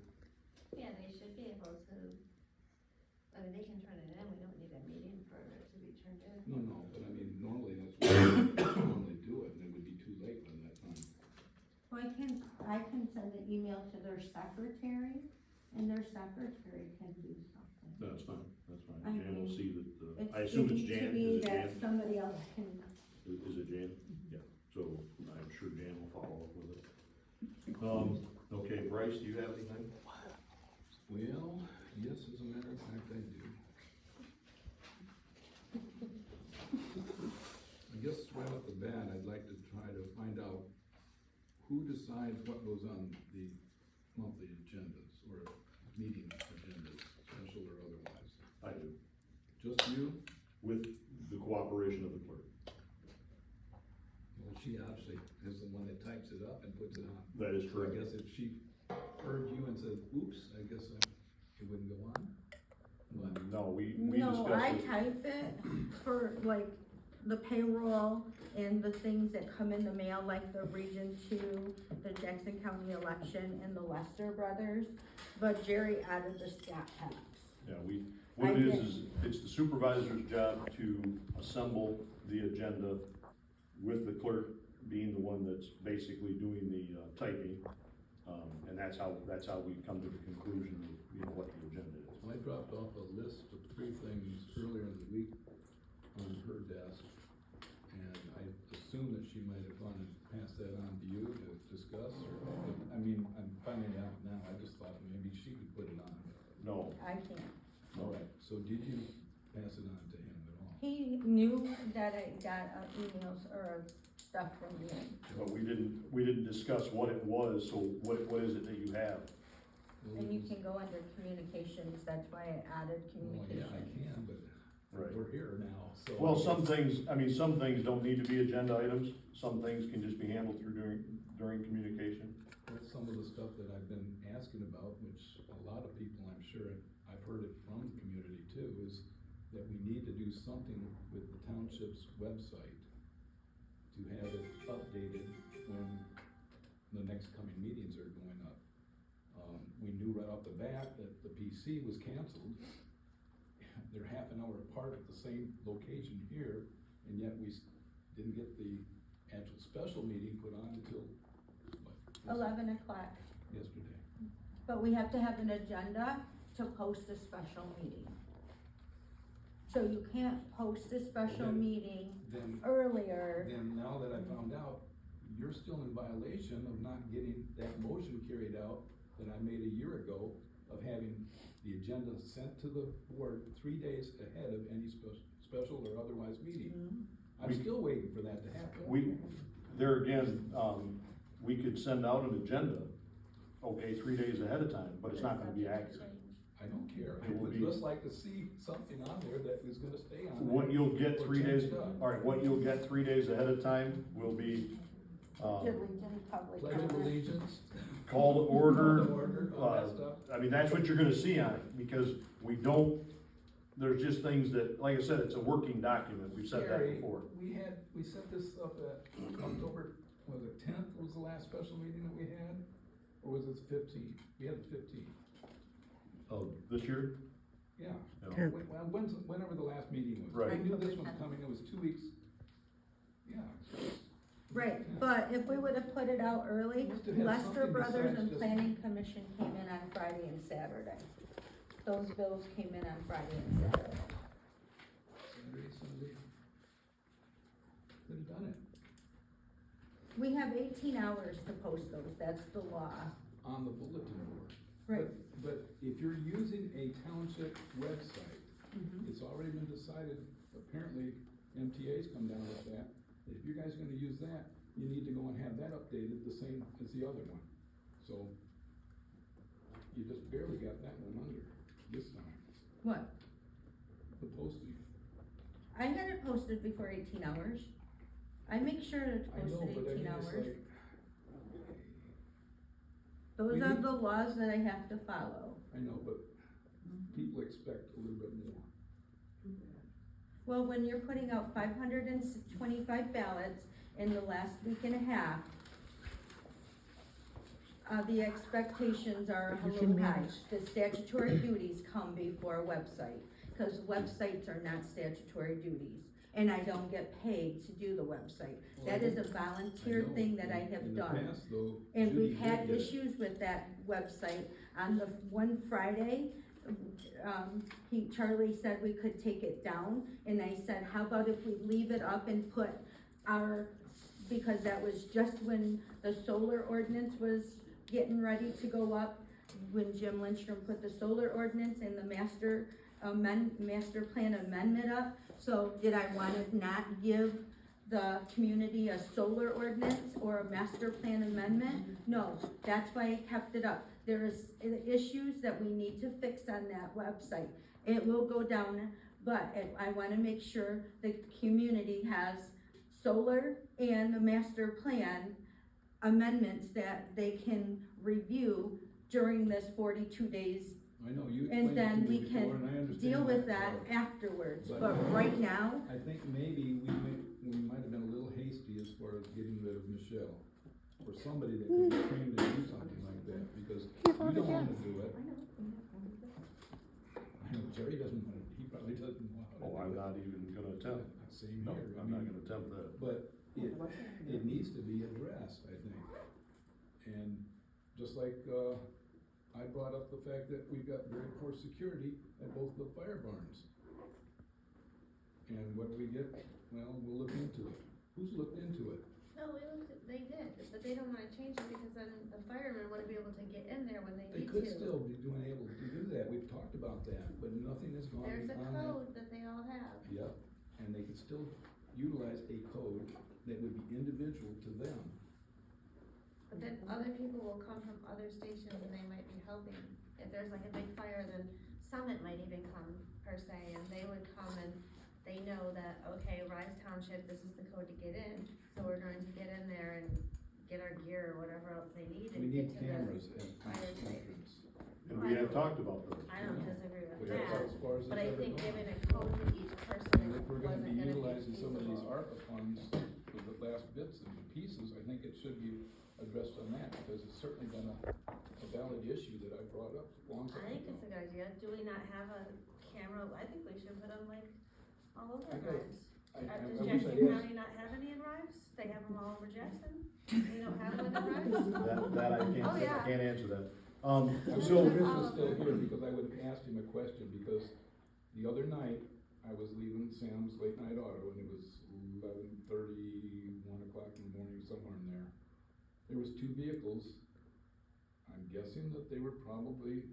B: yeah, they should be able to, I mean, they can turn it in, we don't need a meeting for it to be turned in.
C: No, but I mean, normally that's what we normally do it, and it would be too late by that time.
D: Well, I can send an email to their secretary, and their secretary can do something.
A: That's fine, that's
D: I
A: fine. Jan will
D: mean,
A: see that, I
D: It's
A: assume it's
D: getting to
A: Jan,
D: be
A: is it
D: that
A: Jan?
D: somebody else can,
A: Is it Jan? Yeah, so I'm sure Jan will follow up with it. Okay, Bryce, do you have anything?
C: Well, yes, as a matter of fact, I do. I guess right off the bat, I'd like to try to find out who decides what goes on the monthly agendas or meeting agendas, special or otherwise.
A: I do,
C: Just you?
A: with the cooperation of the clerk.
C: Well, she obviously is the one that types it up and puts it on.
A: That is
C: So I
A: correct.
C: guess if she heard you and said, oops, I guess it wouldn't go on. But
A: No, we
D: no, I
A: discussed it.
D: type it for like the payroll and the things that come in the mail, like the Region 2, the Jackson County election, and the Lester Brothers, but Jerry added the stat packs.
A: Yeah, what
D: I
A: it
D: did.
A: is it's the supervisor's job to assemble the agenda with the clerk being the one that's basically doing the typing. And that's how we come to the conclusion of, you know, what the agenda is.
C: I dropped off a list of 3 things earlier in the week on her desk, and I assumed that she might have gone and passed that on to you to discuss, or, I mean, I'm finding out now, I just thought maybe she could put it on.
A: No,
D: I can't.
C: All right, so did you pass it on to him at all?
D: He knew that I got emails or stuff from you.
A: but we didn't discuss what it was, so what is it that you have?
D: And you can go under communications, that's why I added
C: Well, yeah, I
D: communications.
C: can, but
A: Right.
C: we're here now, so.
A: Well, some things don't need to be agenda items, some things can just be handled during communication.
C: That's some of the stuff that I've been asking about, which a lot of people, I'm sure, I've heard it from the community too, is that we need to do something with the township's website to have it updated when the next coming meetings are going up. We knew right off the bat that the PC was canceled. They're half an hour apart at the same location here, and yet we didn't get the actual special meeting put on until, what?
D: 11 o'clock.
C: Yesterday.
D: But we have to have an agenda to post a special meeting. So you can't post a special
C: Then-
D: meeting
C: Then,
D: earlier.
C: then now that I found out, you're still in violation of not getting that motion carried out that I made a year ago of having the agenda sent to the board 3 days ahead of any special or otherwise meeting. I'm still waiting for that to happen.
A: There again, we could send out an agenda, okay, 3 days ahead of time, but it's not gonna be accurate.
C: I don't care, I
A: It will
C: would
A: be-
C: just like to see something on there that is gonna stay on there.
A: What you'll get
C: or
A: 3 days,
C: changed up.
A: all right, what you'll get 3 days ahead of time will be,
D: Diligent public
C: Pledge of
D: comment.
C: allegiance.
A: call to order.
C: Call to order, all that stuff.
A: I mean, that's what you're gonna see on it, because we don't, there's just things that, like I said, it's a working document, we've said that
C: Gary,
A: before.
C: we set this up at October, was it 10th was the last special meeting that we had? Or was it 15th? We had the 15th.
A: Oh, this year?
C: Yeah.
A: Yeah.
C: Whenever the last meeting was.
A: Right.
C: I knew this was coming, it was 2 weeks. Yeah.
D: Right, but if we would have put it out early,
C: Must have had
D: Lester
C: something
D: Brothers
C: besides
D: and
C: just-
D: Planning Commission came in on Friday and Saturday. Those bills came in on Friday and Saturday.
C: Saturday, Sunday. Could have done it
D: We have 18 hours to post those, that's the law.
C: on the bulletin board.
D: Right.
C: But if you're using a township website,
D: Mhm.
C: it's already been decided, apparently MTA's come down with that. If you guys are gonna use that, you need to go and have that updated the same as the other one. So, you just barely got that one under this time,
D: What?
C: the posting.
D: I had it posted before 18 hours. I make sure it's
C: I know,
D: posted
C: but I
D: 18
C: mean, it's
D: hours.
C: like,
D: Those
C: we
D: are
C: need-
D: the laws that I have to follow.
C: I know, but people expect a little bit more.
D: Well, when you're putting out 525 ballots in the last week and a half, the expectations are a little high. The statutory duties come before a website, because websites are not statutory duties. And I don't get paid to do the website. That is a volunteer
C: I know,
D: thing that I
C: in-
D: have
C: in the
D: done.
C: past, though,
D: And
C: Judy
D: we've had
C: did get it.
D: issues with that website. On the one Friday, Charlie said we could take it down, and I said, how about if we leave it up and put our, because that was just when the solar ordinance was getting ready to go up, when Jim Lindstrom put the solar ordinance and the master plan amendment up. So did I wanna not give the community a solar ordinance or a master plan amendment? No, that's why I kept it up. There is issues that we need to fix on that website. It will go down, but I wanna make sure the community has solar and the master plan amendments that they can review during this 42 days.
C: I know, you
D: And
C: explained it
D: then
C: to me
D: we
C: before, and I
D: can
C: understand
D: deal with that
C: part.
D: afterwards,
C: But-
D: but right now,
C: I think maybe we might have been a little hasty as far as getting rid of Michelle, or somebody that could be trained to do something like that, because you don't wanna do it. I know Jerry doesn't wanna, he probably doesn't know how to do it.
A: Oh, I'm not even gonna attempt.
C: Same
A: No,
C: here, I
A: I'm not
C: mean,
A: gonna attempt that.
C: but it needs to be addressed, I think. And just like, I brought up the fact that we've got very poor security at both the fire barns. And what do we get? Well, we'll look into it. Who's looked into it?
B: No, they did, but they don't wanna change it because then the firemen wouldn't be able to get in there when they
C: They
B: need
C: could
B: to.
C: still be doing able to do that, we've talked about that, but nothing has gone on
B: There's
C: that.
B: a code that they all have.
C: Yep, and they could still utilize a code that would be individual to them.
B: But then other people will come from other stations and they might be helping. If there's like a big fire, then Summit might even come per se, and they would come and they know that, okay, Rives Township, this is the code to get in, so we're going to get in there and get our gear or whatever else they need
C: We
B: and
C: need
B: get to
C: cameras
B: the
C: at
B: fire
C: each
B: site.
C: entrance.
A: And we have talked about those.
B: I don't disagree with
C: But that's
B: that,
C: as far as
B: but
C: it's
B: I
C: ever
B: think
C: gone.
B: giving a code to each person
C: And if we're gonna
B: wasn't
C: be
B: gonna be
C: utilizing some of these
B: feasible.
C: ARPA funds for the last bits and pieces, I think it should be addressed on that, because it's certainly been a valid issue that I brought up a long time
B: I think
C: ago.
B: it's a good idea. Do we not have a camera? I think we should put them like all over
C: I got-
B: Rives.
C: I
B: Does
C: wish I
B: Jackson
C: did.
B: County not have any in Rives? They have them all over Jackson? We don't have one in Rives?
A: That I can't,
B: Oh, yeah.
A: I can't answer that.
C: I'm
A: So,
C: sure Rich was still here, because I would have asked him a question, because the other night, I was leaving Sam's late night auto, and it was 11:30, 1 o'clock in the morning, somewhere in there. There was 2 vehicles. I'm guessing that they were probably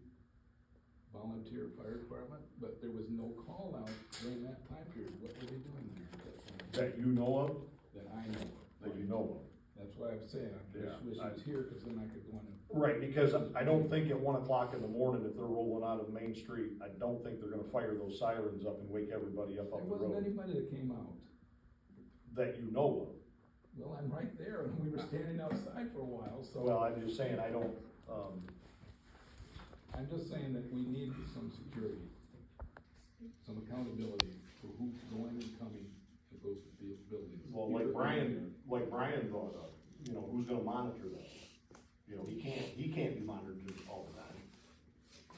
C: volunteer fire department, but there was no call out during that time period. What were they doing there at that time?
A: that you know of,
C: That I know of.
A: that you know
C: That's why I'm saying, I
A: Yeah,
C: wish he was here, cause then I could go in and.
A: of. Right, because I don't think at 1 o'clock in the morning, if they're rolling out of Main Street, I don't think they're gonna fire those sirens up and wake everybody up
C: There
A: on the
C: wasn't
A: road,
C: anybody that came out.
A: that you know
C: Well, I'm right there, and we were standing outside for a while,
A: of.
C: so.
A: Well, I'm just saying, I don't,
C: I'm just saying that we need some security, some accountability for who's going and coming at those buildings.
A: well, like Brian brought up, you know, who's gonna monitor that? You know, he can't be monitored all the time.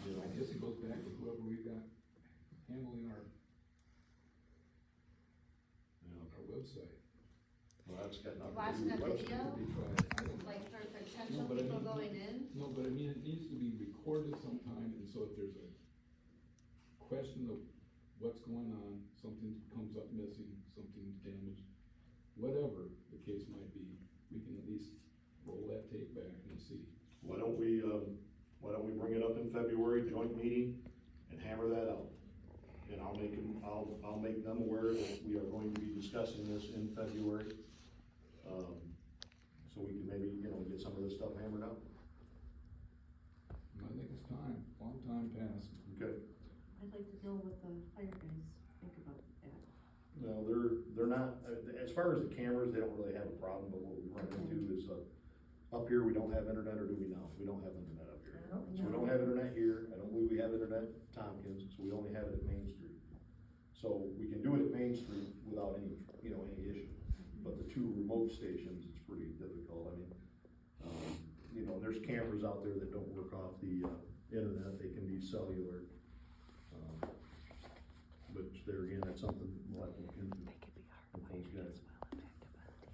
A: You know,
C: I guess it goes back to whoever we got handling our website.
A: well, that's got nothing to
B: Watching
A: do
B: a
A: with
B: video?
C: Could be tried. I don't know.
B: Like for potential
C: No, but I
B: people
C: mean-
B: going in?
C: No, but I mean, it needs to be recorded sometime, and so if there's a question of what's going on, something comes up missing, something's damaged, whatever the case might be, we can at least roll that tape back and see.
A: Why don't we bring it up in February, joint meeting, and hammer that out? And I'll make them aware that we are going to be discussing this in February. So we can maybe, you know, get some of this stuff hammered out.
C: And I think it's time, long time past.
A: Okay.
D: I'd like to know what the fire guys think about that.
A: No, they're not, as far as the cameras, they don't really have a problem, but what we run into is, up here, we don't have internet, or do we now? We don't have internet up here.
B: I don't
A: So we don't have internet here, I don't believe we have internet at Tompkins, so we only have it at Main Street. So we can do it at Main Street without any, you know, any issue, but the 2 remote stations, it's pretty difficult, I mean, you know, there's cameras out there that don't work off the, internet, they can be cellular. But there again, that's something we'll have to look into with those guys.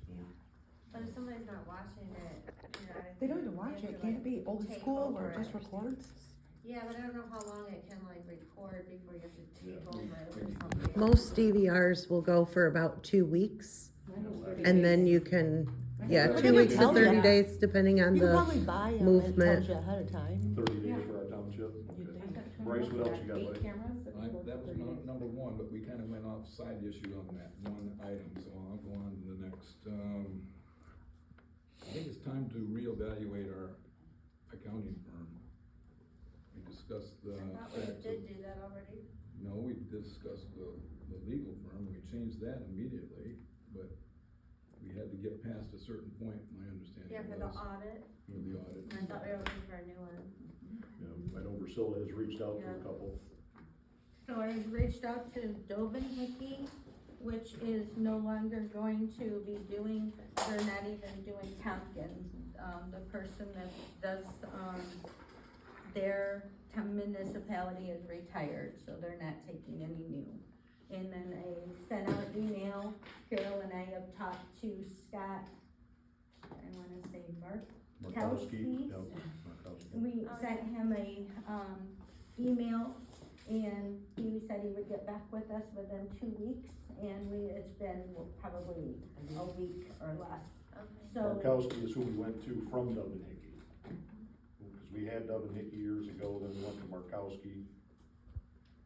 A: So,
B: But if somebody's not watching it, you know. I
F: They don't
B: think
F: even watch
B: we
F: it,
B: have to,
F: can't it
B: like,
F: be old
B: take
F: school
B: over
F: or just
B: it.
F: records?
B: Yeah, but I don't know how long it can like record before you have to take
A: Yeah.
B: over it or something.
G: Most DVRs will go for about 2 weeks, and then you can, yeah,
A: Well,
G: 2
A: they
G: weeks to
A: tell
G: 30
F: ya.
G: days, depending on
F: You can
G: the,
F: probably buy them, it
G: movement.
F: tells you ahead of time.
A: 30 days for our township, okay. Bryce, what else you got, buddy?
C: That was number 1, but we kinda went off side issue on that one item, so I'll go on to the next. I think it's time to reevaluate our accounting firm. We discussed the
B: I thought we
C: fact
B: did
C: of,
B: do that already.
C: no, we discussed the legal firm, we changed that immediately, but we had to get past a certain point, my understanding
B: Yeah,
C: was.
B: for the audit.
C: For the audit.
B: I thought we were looking for a new one.
A: Yeah, I know Priscilla has reached out to a
B: Yeah.
A: couple.
D: So I reached out to Dovin Hickey, which is no longer going to be doing, they're not even doing Tompkins. The person that does, their municipality is retired, so they're not taking any new. And then I sent out an email, Carol and I have talked to Scott, I wanna say
A: Markowski,
D: Markowski.
A: yep, Markowski.
D: We sent him a, email, and he said he would get back with us within 2 weeks, and it's been probably a week or less.
B: Okay.
D: So,
A: Markowski is who we went to from Dub and Hickey. Because we had Dub and Hickey years ago, then we went to Markowski,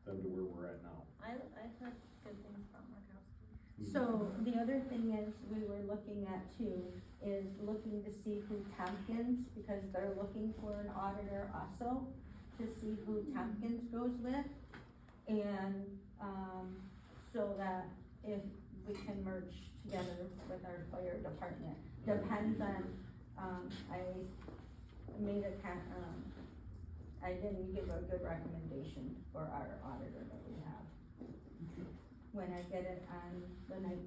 A: then to where we're at now.
B: I heard good things about Markowski.
D: so the other thing is, we were looking at too, is looking to see who Tompkins, because they're looking for an auditor also, to see who Tompkins goes with. And, so that if we can merge together with our fire department, depends on, I made I didn't give a good recommendation for our auditor that we have. When I get it on the night,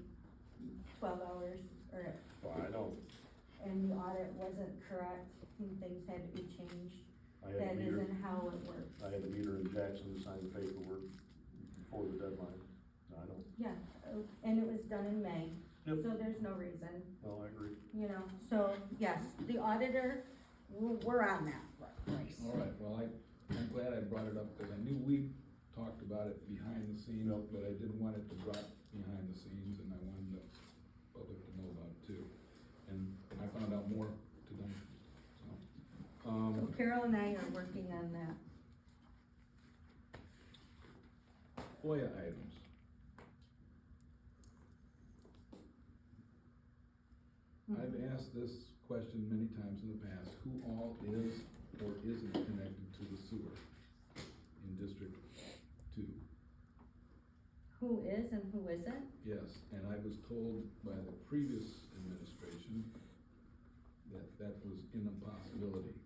D: 12 hours, or,
A: Well, I know,
D: and the audit wasn't correct, and things had to be changed,
A: I had a
D: that
A: meter,
D: isn't how it works.
A: I had a meter in Jackson to sign the paperwork before the deadline. I know,
D: Yeah, and it was done in May,
A: Yep.
D: so there's no reason,
A: well, I agree.
D: you know, so, yes, the auditor, we're on that, Bryce.
C: All right, well, I'm glad I brought it up, because I knew we talked about it behind the scenes,
A: Yep.
C: but I didn't want it to drop behind the scenes, and I wanted the public to know about it too. And I found out more today, so.
D: So Carol and I are working on that.
C: FOIA items. I've asked this question many times in the past, who all is or isn't connected to the sewer in District Two?
D: Who is and who isn't?
C: Yes, and I was told by the previous administration that that was an impossibility.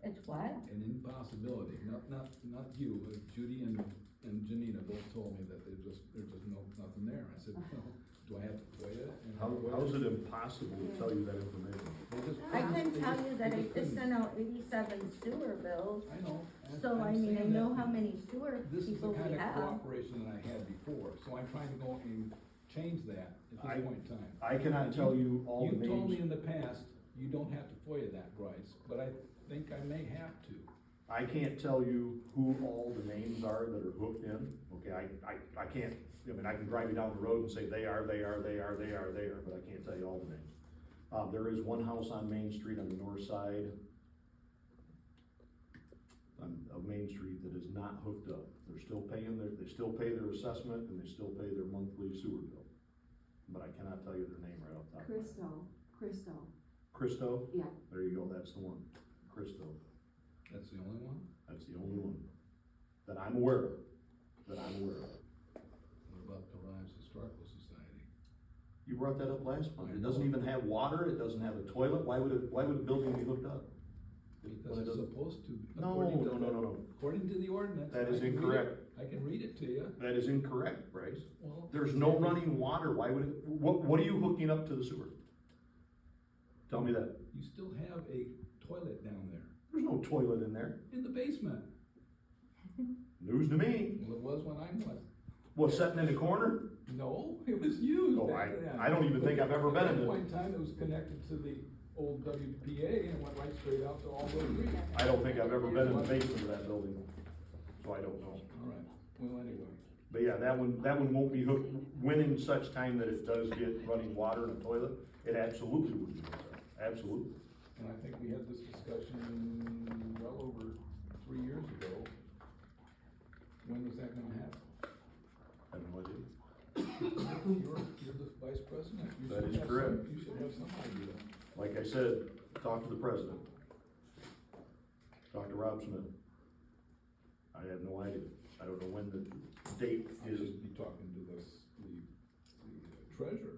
D: It's what?
C: An impossibility, not you, Judy and Janina both told me that there's just nothing there. I said, well, do I have to FOIA? And
A: How is it impossible to tell you that information?
C: They just-
D: I can
C: they
D: tell
C: just-
D: you that
C: they
D: I
C: just
D: just
C: couldn't.
D: sent out 87 sewer bills,
C: I know.
D: so I
C: I'm
D: mean, I
C: saying
D: know
C: that
D: how many sewer
C: This is the
D: people we
C: kind of
D: have.
C: cooperation that I had before, so I'm trying to go and change that at
A: I-
C: this point in time.
A: I cannot tell you all the
C: You've told me
A: names.
C: in the past, you don't have to FOIA that, Bryce, but I think I may have to.
A: I can't tell you who all the names are that are hooked in, okay, I can't, I mean, I can drive you down the road and say they are, but I can't tell you all the names. There is one house on Main Street on the north side of Main Street that is not hooked up. They're still paying they still pay their assessment and they still pay their monthly sewer bill. But I cannot tell you their name right off the top of my head. Christo?
F: Yeah.
A: There you go, that's the one, Christo.
C: That's the only one?
A: That's the only one that I'm aware of,
C: What about the Rives Historical Society?
A: You brought that up last month. It doesn't even have water, it doesn't have a toilet. Why would a building be hooked up?
C: Because
A: it
C: it's
A: doesn't-
C: supposed to.
A: No,
C: according to
A: no.
C: According to the ordinance.
A: That is
C: I can read it-
A: incorrect.
C: I can read it to you.
A: That is incorrect, Bryce.
C: Well.
A: There's no running water. Why would it, what are you hooking up to the sewer? Tell me that.
C: You still have a toilet down there,
A: There's no toilet in there.
C: in the basement.
A: News to me.
C: Well, it was when I was.
A: What, sitting in the corner?
C: No, it was used
A: Oh,
C: back then.
A: I don't even think I've ever been in
C: At
A: it.
C: that point in time, it was connected to the old WPA and went right straight out to all those reeds.
A: I don't think I've ever been in the basement of that building, so I don't know.
C: All right, well, anyway.
A: But yeah, that one won't be hooked, when in such time that it does get running water and a toilet, it absolutely would be hooked up, absolutely.
C: And I think we had this discussion well over 3 years ago. When was that gonna happen?
A: I have no idea.
C: You're the vice president. You
A: That
C: should
A: is
C: have
A: correct.
C: some- You should have some idea.
A: Like I said, talk to the president. Talk to Rob Smith. I have no idea. I don't know when the date
C: I
A: is.
C: should be talking to the treasurer,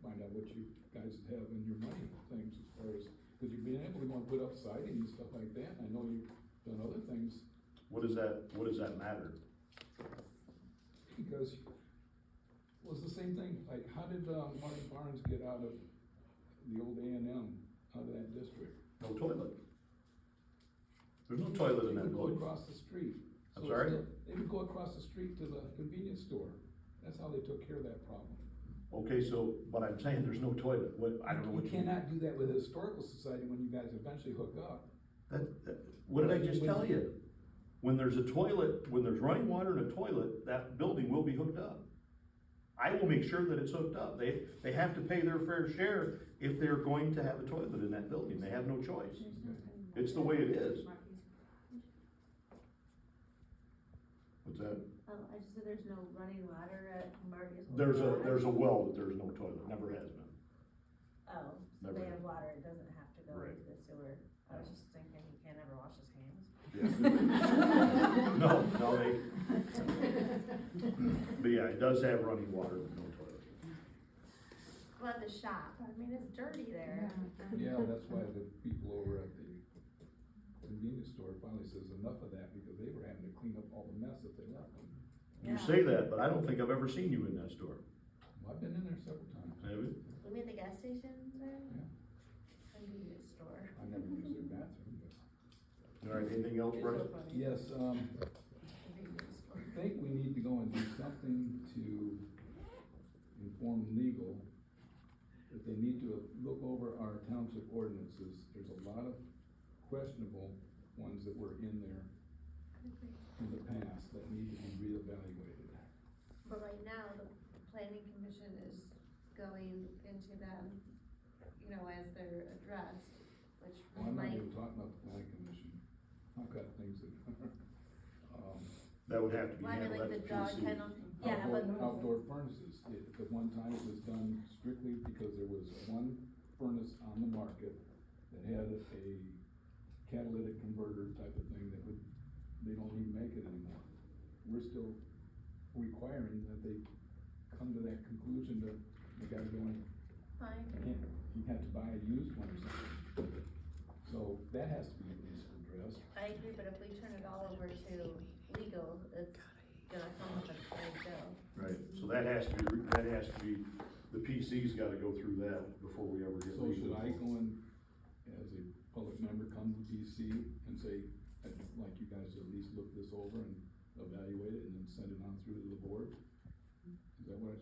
C: find out what you guys have in your money things as far as, cause you've been able to go and put up siding and stuff like that, and I know you've done other things,
A: What does that matter?
C: because it was the same thing, like, how did, Marty Barnes get out of the old A&M, out of that district?
A: No toilet. There's no toilet in
C: They
A: that
C: would go
A: building.
C: across the street.
A: I'm
C: So
A: sorry?
C: They would go across the street to the convenience store, that's how they took care of that problem.
A: Okay, so, but I'm saying there's no toilet. I don't know what
C: You cannot do that with a historical society when you guys eventually hook up.
A: What did I just tell you? When there's a toilet, when there's running water and a toilet, that building will be hooked up. I will make sure that it's hooked up. They have to pay their fair share if they're going to have a toilet in that building. They have no choice. It's the way it is. What's that?
B: I just said there's no running water at Marty's.
A: There's a well that there's no toilet, never has been.
B: Oh, so
A: Never.
B: they have water, it doesn't have to go
A: Right.
B: into the sewer. I was just thinking he can't ever wash his hands.
A: Yeah. No, but yeah, it does have running water, but no toilet.
B: Well, at the shop, I mean, it's dirty there.
C: Yeah, that's why the people over at the convenience store finally says enough of that, because they were having to clean up all the mess that they left them.
A: You say that, but I don't think I've ever seen you in that store.
C: Well, I've been in there several times.
A: Have you?
B: You mean the gas station there?
C: Yeah,
B: Convenience store.
C: I never used their bathroom, but.
A: All right, anything else, Bryce?
C: Yes,
B: Convenience store.
C: I think we need to go and do something to inform legal that they need to look over our township ordinances. There's a lot of questionable ones that were in there in the past that need to be reevaluated.
B: But right now, the planning commission is going into them, you know, as they're addressed, which
C: Well, I'm not
B: might,
C: even talking about the planning commission. I've got things that,
A: That would have to be
B: well, I mean,
A: handled
B: like
A: at
B: the dog
A: PC.
B: kennel, yeah, but,
C: outdoor furnaces. At one time it was done strictly because there was one furnace on the market that had a catalytic converter type of thing that would, they don't even make it anymore. We're still requiring that they come to that conclusion that they gotta go and,
B: fine.
C: you have to buy a used one or something. So that has to be at least addressed.
B: I agree, but if we turn it all over to legal, it's gonna come with a big bill.
A: Right, so that has to be, the PC's gotta go through that before we ever get
C: So
A: legal.
C: should I go in as a public member, come to DC and say, I'd like you guys to at least look this over and evaluate it and then send it on through to the board? Is that what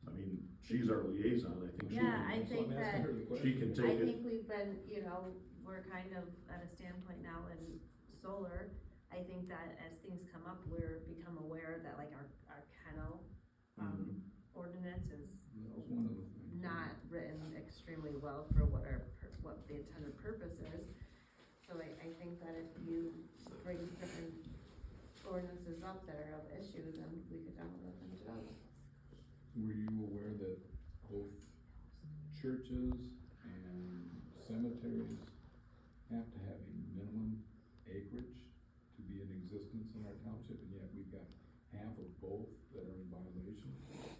A: I mean, she's our liaison, I think she
B: Yeah, I
A: can,
C: so
B: think
C: I'm
B: that,
C: asking her the question.
A: she can
B: I
A: take it.
B: think we've been, you know, we're kind of at a standpoint now in solar. I think that as things come up, we're become aware that like our kennel,
A: Mhm.
B: ordinance is
C: That was one of the things.
B: not written extremely well for what what the intended purpose is. So I think that if you bring certain ordinances up that are of issue, then we could definitely look into those.
C: Were you aware that both churches and cemeteries have to have a minimum acreage to be in existence in our township, and yet we've got half of both that are in violation?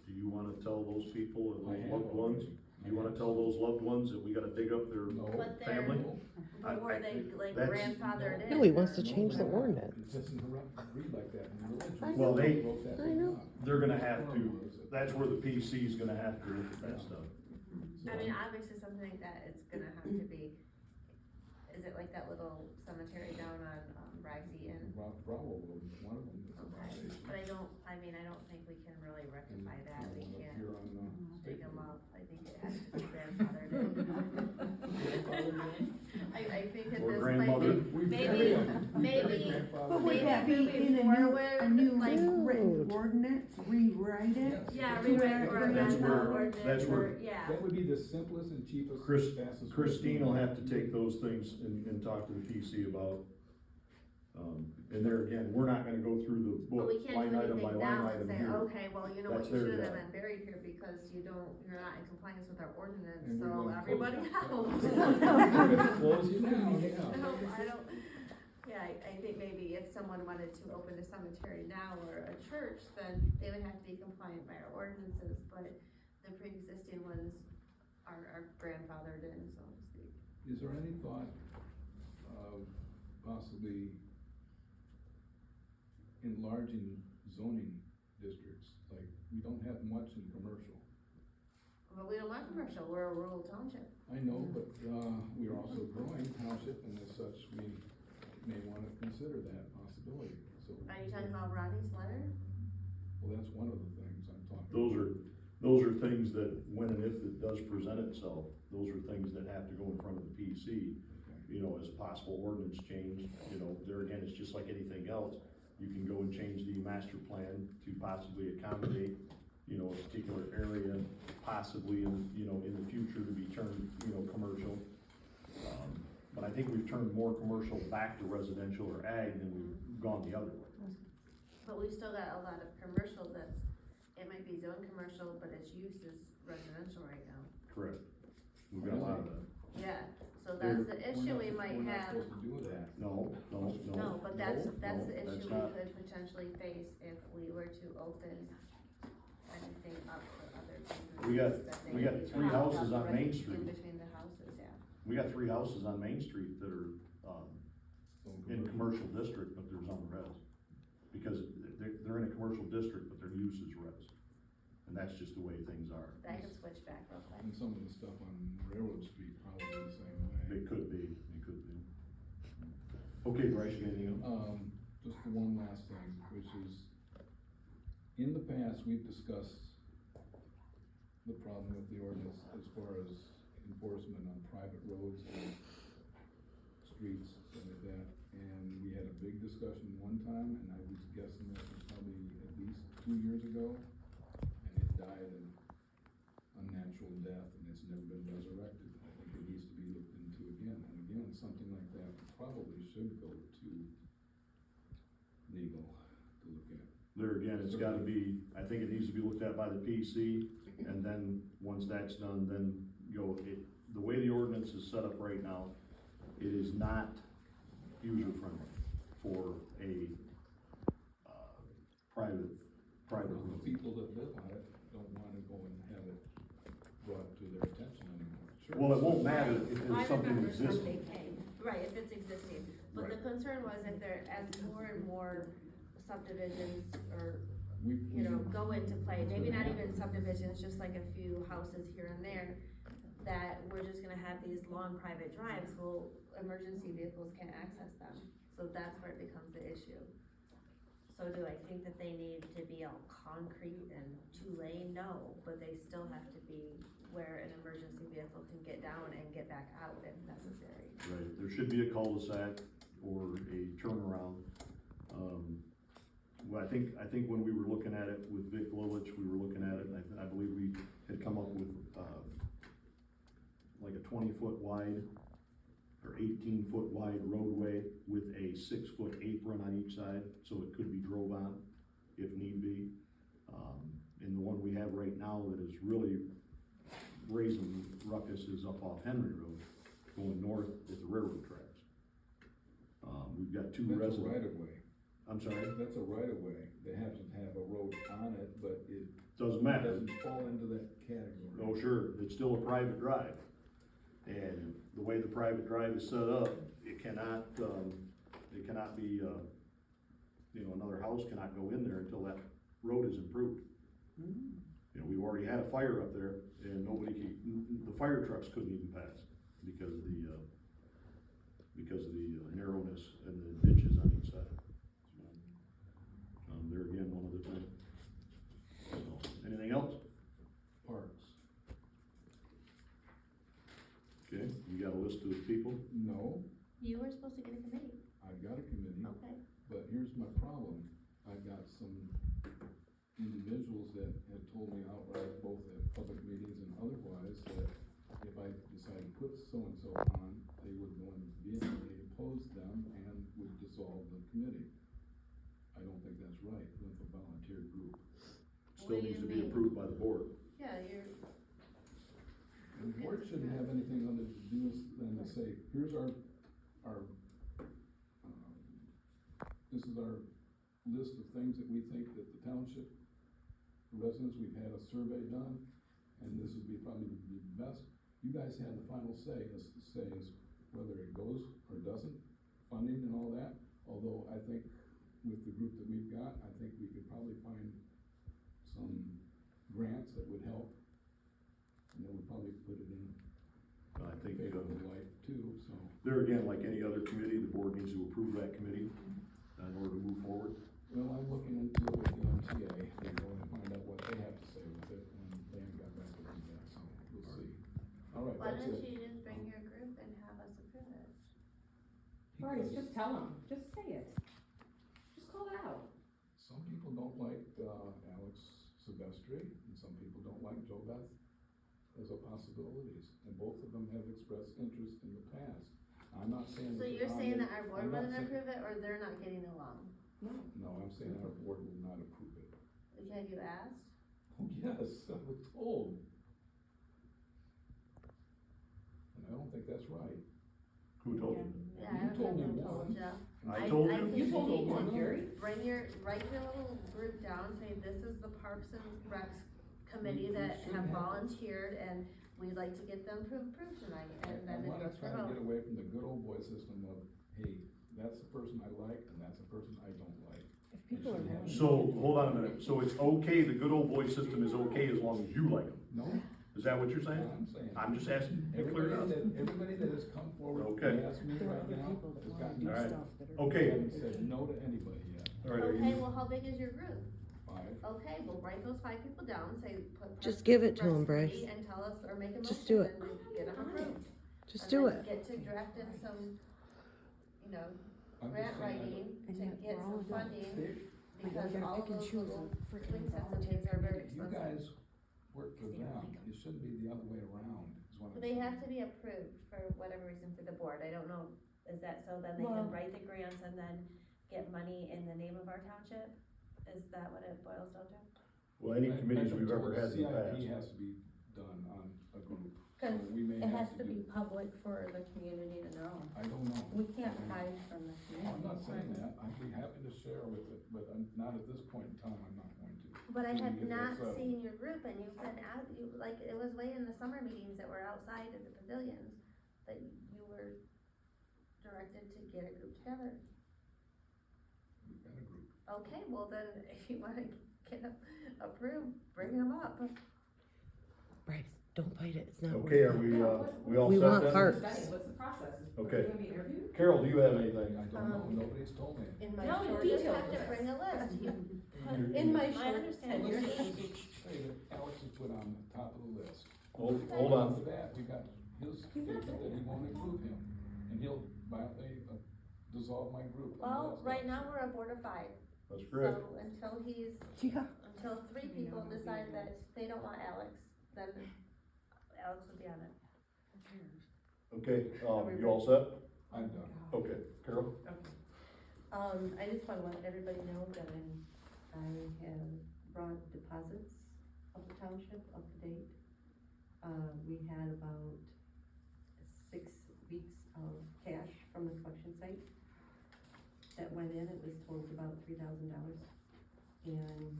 A: Do you wanna tell those people and
C: I
A: those
C: have
A: loved ones?
C: already.
A: You wanna tell those loved ones that we gotta dig up their
C: No.
B: But they're-
A: family?
B: But were they like
A: that's-
B: grandfathered in?
G: No, he wants to
B: or-
G: change the
C: It
G: ordinance.
C: doesn't read like that in religion.
G: I
A: Well, they-
C: Wrote that
G: I
C: thing
G: know.
C: up.
A: They're gonna have to, that's where the PC's gonna have to look at that stuff.
B: I mean, obviously something like that, it's gonna have to be, is it like that little cemetery down on, Rives Inn?
C: Bravo was one of them that's a
B: Okay,
C: violation.
B: but I don't think we can really rectify
C: And,
B: that, we
C: one up
B: can't
C: here on,
B: dig
C: State
B: them
C: Road.
B: up, I think it has to be grandfathered in. I think at
A: Or
B: this
A: grandmother.
B: point, maybe,
H: But would that be
B: maybe
H: in a new
B: like,
H: written
G: Dude.
H: ordinance, rewrite it?
B: yeah,
H: To where
B: rewrite
H: it
B: or
H: brings
B: amend the
A: where-
B: ordinance,
A: that's where-
B: or, yeah.
C: That would be the simplest and cheapest,
A: Chris-
C: fastest. way.
A: Christine will have to take those things and talk to the PC about. And there again, we're not gonna go through the
B: But
A: book
B: we can't
A: line
B: do
A: item by
B: anything
A: line
B: now to
A: item
B: say,
A: here.
B: okay, well, you know what,
A: That's
B: you
A: their
B: should have
A: job.
B: been buried here because you're not in compliance with our ordinance,
C: And we're
B: so
C: gonna
B: everybody
C: close it.
B: else.
C: We're gonna close you down, yeah.
B: No, I don't, yeah, I think maybe if someone wanted to open a cemetery now or a church, then they would have to be compliant by our ordinances, but the pre-existing ones are grandfathered in, so to speak.
C: Is there any thought of possibly enlarging zoning districts? Like, we don't have much in commercial.
B: But we don't want commercial, we're a rural township.
C: I know, but, we are also growing township, and as such, we may wanna consider that possibility, so.
B: Are you talking about Ronnie's letter?
C: Well, that's one of the things I'm talking about.
A: Those are things that, when and if it does present itself, those are things that have to go in front of the PC, you know, as a possible ordinance change. You know, there again, it's just like anything else. You can go and change the master plan to possibly accommodate, you know, a particular area, possibly in the future to be turned, commercial. But I think we've turned more commercial back to residential or ag than we've gone the other way.
B: But we've still got a lot of commercial that's, it might be zone commercial, but its use is residential right now.
A: Correct. We've got a lot of that.
B: Yeah, so that's the issue we might
C: We're not
B: have.
C: supposed to do that.
A: No.
B: No, but that's
A: no,
B: the
A: that's
B: issue we
A: not-
B: could potentially face if we were to open anything up for other businesses.
A: We got-
B: that
A: we
B: they
A: got
B: could
A: 3
B: put
A: houses
B: up
A: on
B: right
A: Main
B: in
A: Street.
B: between the houses, yeah.
A: We got 3 houses on Main Street that are, in commercial district, but they're zone res. Because they're in a commercial district, but their use is res. And that's just the way things are.
B: That could switch back real quick.
C: And some of the stuff on Railroad Street probably the same way.
A: It could be. Okay, Bryce, you got anything else?
C: Just one last thing, which is, in the past, we've discussed the problem with the ordinance as far as enforcement on private roads and streets, stuff like that. And we had a big discussion one time, and I was guessing that was probably at least 2 years ago. And it died an unnatural death, and it's never been resurrected. I think it needs to be looked into again. And again, something like that probably should go to legal to look at.
A: There again, it's gotta be, I think it needs to be looked at by the PC, and then, once that's done, then the way the ordinance is set up right now, it is not user-friendly for a, private
C: The
A: road.
C: people that live on it don't wanna go and have it brought to their attention anymore. Sure.
A: Well, it won't matter if
B: I
A: there's something
B: remember
A: existing.
B: something came, right, if it's existing, but the
A: Right.
B: concern was if there, as more and more subdivisions or,
C: We-
B: you know, go into play, maybe not even subdivisions, just like a few houses here and there, that we're just gonna have these long private drives, well, emergency vehicles can't access them, so that's where it becomes the issue. So do I think that they need to be all concrete and 2-lane? No, but they still have to be where an emergency vehicle can get down and get back out if necessary.
A: Right, there should be a cul-de-sac or a turnaround. Well, I think when we were looking at it with Vic Lilich, we were looking at it, and I believe we had come up with, like a 20-foot wide or 18-foot wide roadway with a 6-foot apron on each side, so it could be drove on if need be. And the one we have right now that is really raising ruckus is up off Henry Road, going north at the railroad tracks. We've got 2
C: That's a
A: residents.
C: right of way.
A: I'm sorry?
C: That's a right of way. They have to have a road on it, but it
A: Doesn't matter.
C: doesn't fall into that category.
A: Oh, sure, it's still a private drive. And the way the private drive is set up, it cannot be, another house cannot go in there until that road is improved. You know, we've already had a fire up there, and the fire trucks couldn't even pass because of the narrowness and the ditches on each side. There again, one other thing. So, anything else?
C: Parks.
A: Okay, you got a list of people?
C: No,
B: You were supposed to get a committee,
C: I've got a committee,
B: okay?
C: but here's my problem. I've got some individuals that have told me outright, both at public meetings and otherwise, that if I decide to put so-and-so on, they would go and vehemently oppose them and would dissolve the committee. I don't think that's right with a volunteer group.
A: Still
B: What do
A: needs
B: you
A: to be
B: mean?
A: approved by the board.
B: Yeah, you're,
C: The board shouldn't have anything other to do than to say, here's our, this is our list of things that we think that the township residents, we've had a survey done, and this would be probably the best. You guys have the final say as whether it goes or doesn't, funding and all that. Although I think with the group that we've got, I think we could probably find some grants that would help. And then we'd probably put it in
A: I think,
C: favorable light too, so.
A: there again, like any other committee, the board needs to approve that committee in order to move forward.
C: Well, I'm looking into it with the MTA, you know, and find out what they have to say with it, and they haven't got back to me yet, so we'll see. All right,
B: why
C: that's
B: don't
C: it.
B: you just bring your group and have us approve it?
F: Bryce,
C: Because
F: just tell them, just say it. Just call it out.
C: some people don't like, Alex Silvestri, and some people don't like Joe Beth as a possibilities, and both of them have expressed interest in the past. I'm not saying.
B: So
C: that
B: you're
C: I'm
B: saying
C: in-
B: that our board
C: I'm not
B: wouldn't
C: saying-
B: approve it, or they're not getting along?
C: No, I'm saying our board will not approve it.
B: Have you asked?
C: Oh, yes, I was told. And I don't think that's right.
A: Who told you?
B: Yeah,
C: You
B: I
C: told me
B: don't know who
C: once.
B: told ya.
A: I told you.
B: think
F: You told me
B: need
F: one,
B: to
F: Gary.
B: write your little group down, say this is the Parks and Recs committee
C: We
B: that
C: should
B: have
C: have-
B: volunteered, and
I: we'd like to get them to approve tonight,
C: I
I: and then it
C: wanna
I: goes
C: try
I: for
C: to get
I: vote.
C: away from the good old boy system of, hey, that's the person I like, and that's the person I don't like.
F: If people are willing.
A: So, hold on a minute, so it's okay, the good old boy system is okay as long as you like them?
C: No,
A: Is that what you're saying?
C: I'm saying.
A: I'm just asking, to be clear
C: Everybody
A: enough.
C: everybody that has come forward
A: Okay.
C: and asked me
F: There are
C: right
F: other
C: now,
F: people that
C: has
F: wanna
C: gotten,
F: do
A: All right.
F: stuff that are.
C: I
A: Okay.
C: haven't said no to anybody yet.
A: All right, are
I: Okay,
A: you,
I: well, how big is your group?
C: 5.
I: Okay, we'll write those 5 people down, say, put.
G: Just give it to
I: press
G: 'em, Bryce.
I: three And tell us, or make a motion.
G: Just do it.
I: And get them approved.
G: Just
I: And
G: do
I: then
G: it.
I: Get to drafting some, you know,
C: I'm just
I: grant
C: saying,
I: writing
F: And
I: to
F: yet
I: get
F: we're all
I: some funding,
C: They-
F: Like,
I: because
F: we gotta
I: all
F: pick and
I: those
F: choose
I: little
F: a freaking
I: swing sets and
F: volunteer
I: things are very
C: You
I: expensive.
C: guys work for
F: They don't
C: them,
F: like 'em.
C: it shouldn't be the other way around, is what I'm
I: But they
C: saying.
I: have to be approved for whatever reason through the board, I don't know, is that so then they
D: Well-
I: can write the grants and then get money in the name of our township? Is that what it boils down to?
A: well, any
C: I-
A: committees
C: I've
A: we've
C: been
A: ever
C: told
A: had in the
C: CIP
A: past.
C: has to be done on a group, so
D: 'Cause
C: we may
D: It
C: have
D: has
C: to
D: to be
C: do,
D: public for the community to know.
C: I don't know.
D: We can't hide from the
C: Oh,
D: community.
C: I'm not saying that, I'd be happy to share with it, but I'm not at this point in time, I'm not going to.
I: But I
C: Till we
I: have
C: get that
I: not
C: settled.
I: seen your group, and you've been out, you, like, it was way in the summer meetings that were outside of the pavilions, that you were directed to get a group together.
C: We've got a group.
I: Okay, well then, if you wanna get them approved, bring them up.
G: Bryce, don't fight it. It's not
A: Okay, are
G: working.
A: we all
G: We
A: set
G: want
A: then?
G: parts.
F: What's the process?
A: Okay.
F: Gonna be interviewed?
A: Carol, do you have anything?
C: I don't know, nobody's told me.
I: In my
F: No,
I: short,
F: details
I: just have
F: of
I: to
F: this.
I: bring a list, you put,
H: In my
I: my
H: short
I: understanding
H: tenure.
I: is
C: Let's just say that Alex is put on the top of the list.
A: Hold
C: After
A: on,
C: that, we got his statement that he won't approve him, and he'll violate, dissolve my group. and all
I: well,
C: that
I: right
C: stuff.
I: now, we're a board of 5.
A: that's correct.
I: So until he's,
F: Yeah.
I: until 3 people decide that they don't want Alex, then Alex would be on it.
A: Okay, you all set?
C: I'm done.
A: Okay, Carol?
J: I just wanna let everybody know that I have brought deposits of the township up to date. We had about 6 weeks of cash from the collection site that went in, it was totaled about $3,000. And,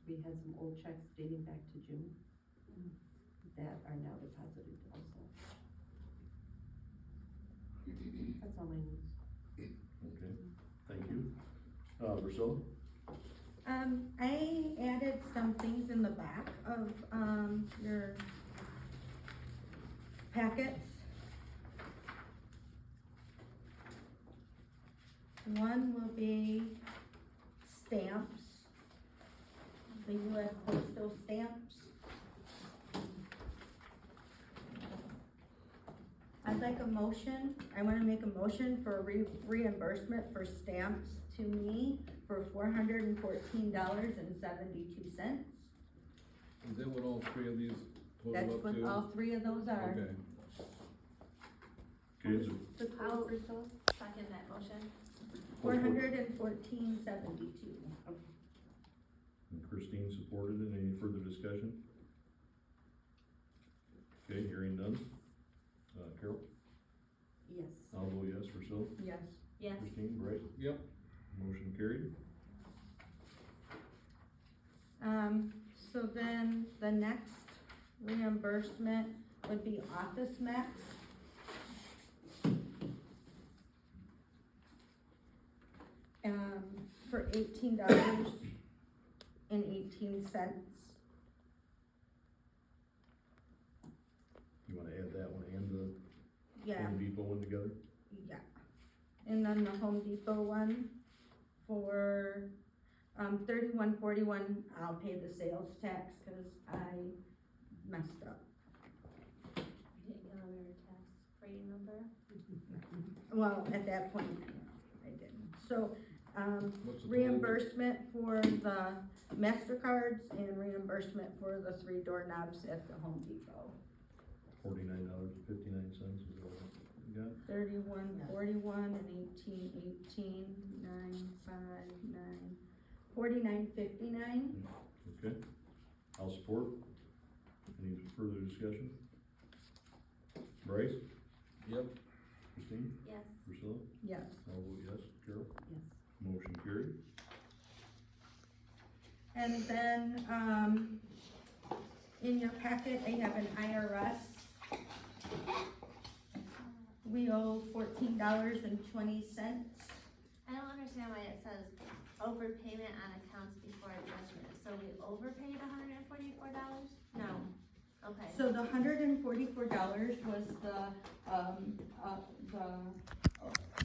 J: we had some old checks dating back to June that are now deposited also. That's all my news.
A: Okay, thank you. Priscilla?
D: I added some things in the back of, your packets. One will be stamps, the US postal stamps. I'd like a motion, I wanna make a motion for reimbursement for stamps to me for $414.72.
C: Is that what all 3 of these
D: That's
C: total up
D: what
C: to?
D: all 3 of those are.
C: Okay.
A: Okay, is it-
I: I'll second that motion.
D: $414.72.
A: and Christine supported it, any further discussion? Okay, hearing none. Carol?
J: Yes.
A: I'll vote yes, Priscilla?
D: Yes.
I: Yes.
A: Christine, Bryce?
C: Yep.
A: Motion carried.
D: So then the next reimbursement would be Office Max. For $18.18.
A: You wanna add that one and the
D: Yeah,
A: Home Depot one together?
D: yeah. And then the Home Depot one for, $31.41, I'll pay the sales tax, cause I messed up.
I: You didn't get on your tax-free number?
D: Well, at that point, I didn't. So,
C: What's the total?
D: reimbursement for the MasterCards and reimbursement for the 3 doorknobs at the Home Depot.
A: $49.59 is what you got?
D: 31.41 and 18.18, 959, 49.59.
A: Okay, I'll support. Any further discussion? Bryce?
C: Yep.
A: Christine?
I: Yes.
A: Priscilla?
D: Yes.
A: I'll vote yes. Carol?
J: Yes.
A: Motion carried.
D: And then, in your packet, I have an IRS. We owe $14.20.
I: I don't understand why it says overpayment on accounts before adjustment, so we overpaid $144? No, okay.
D: So the $144 was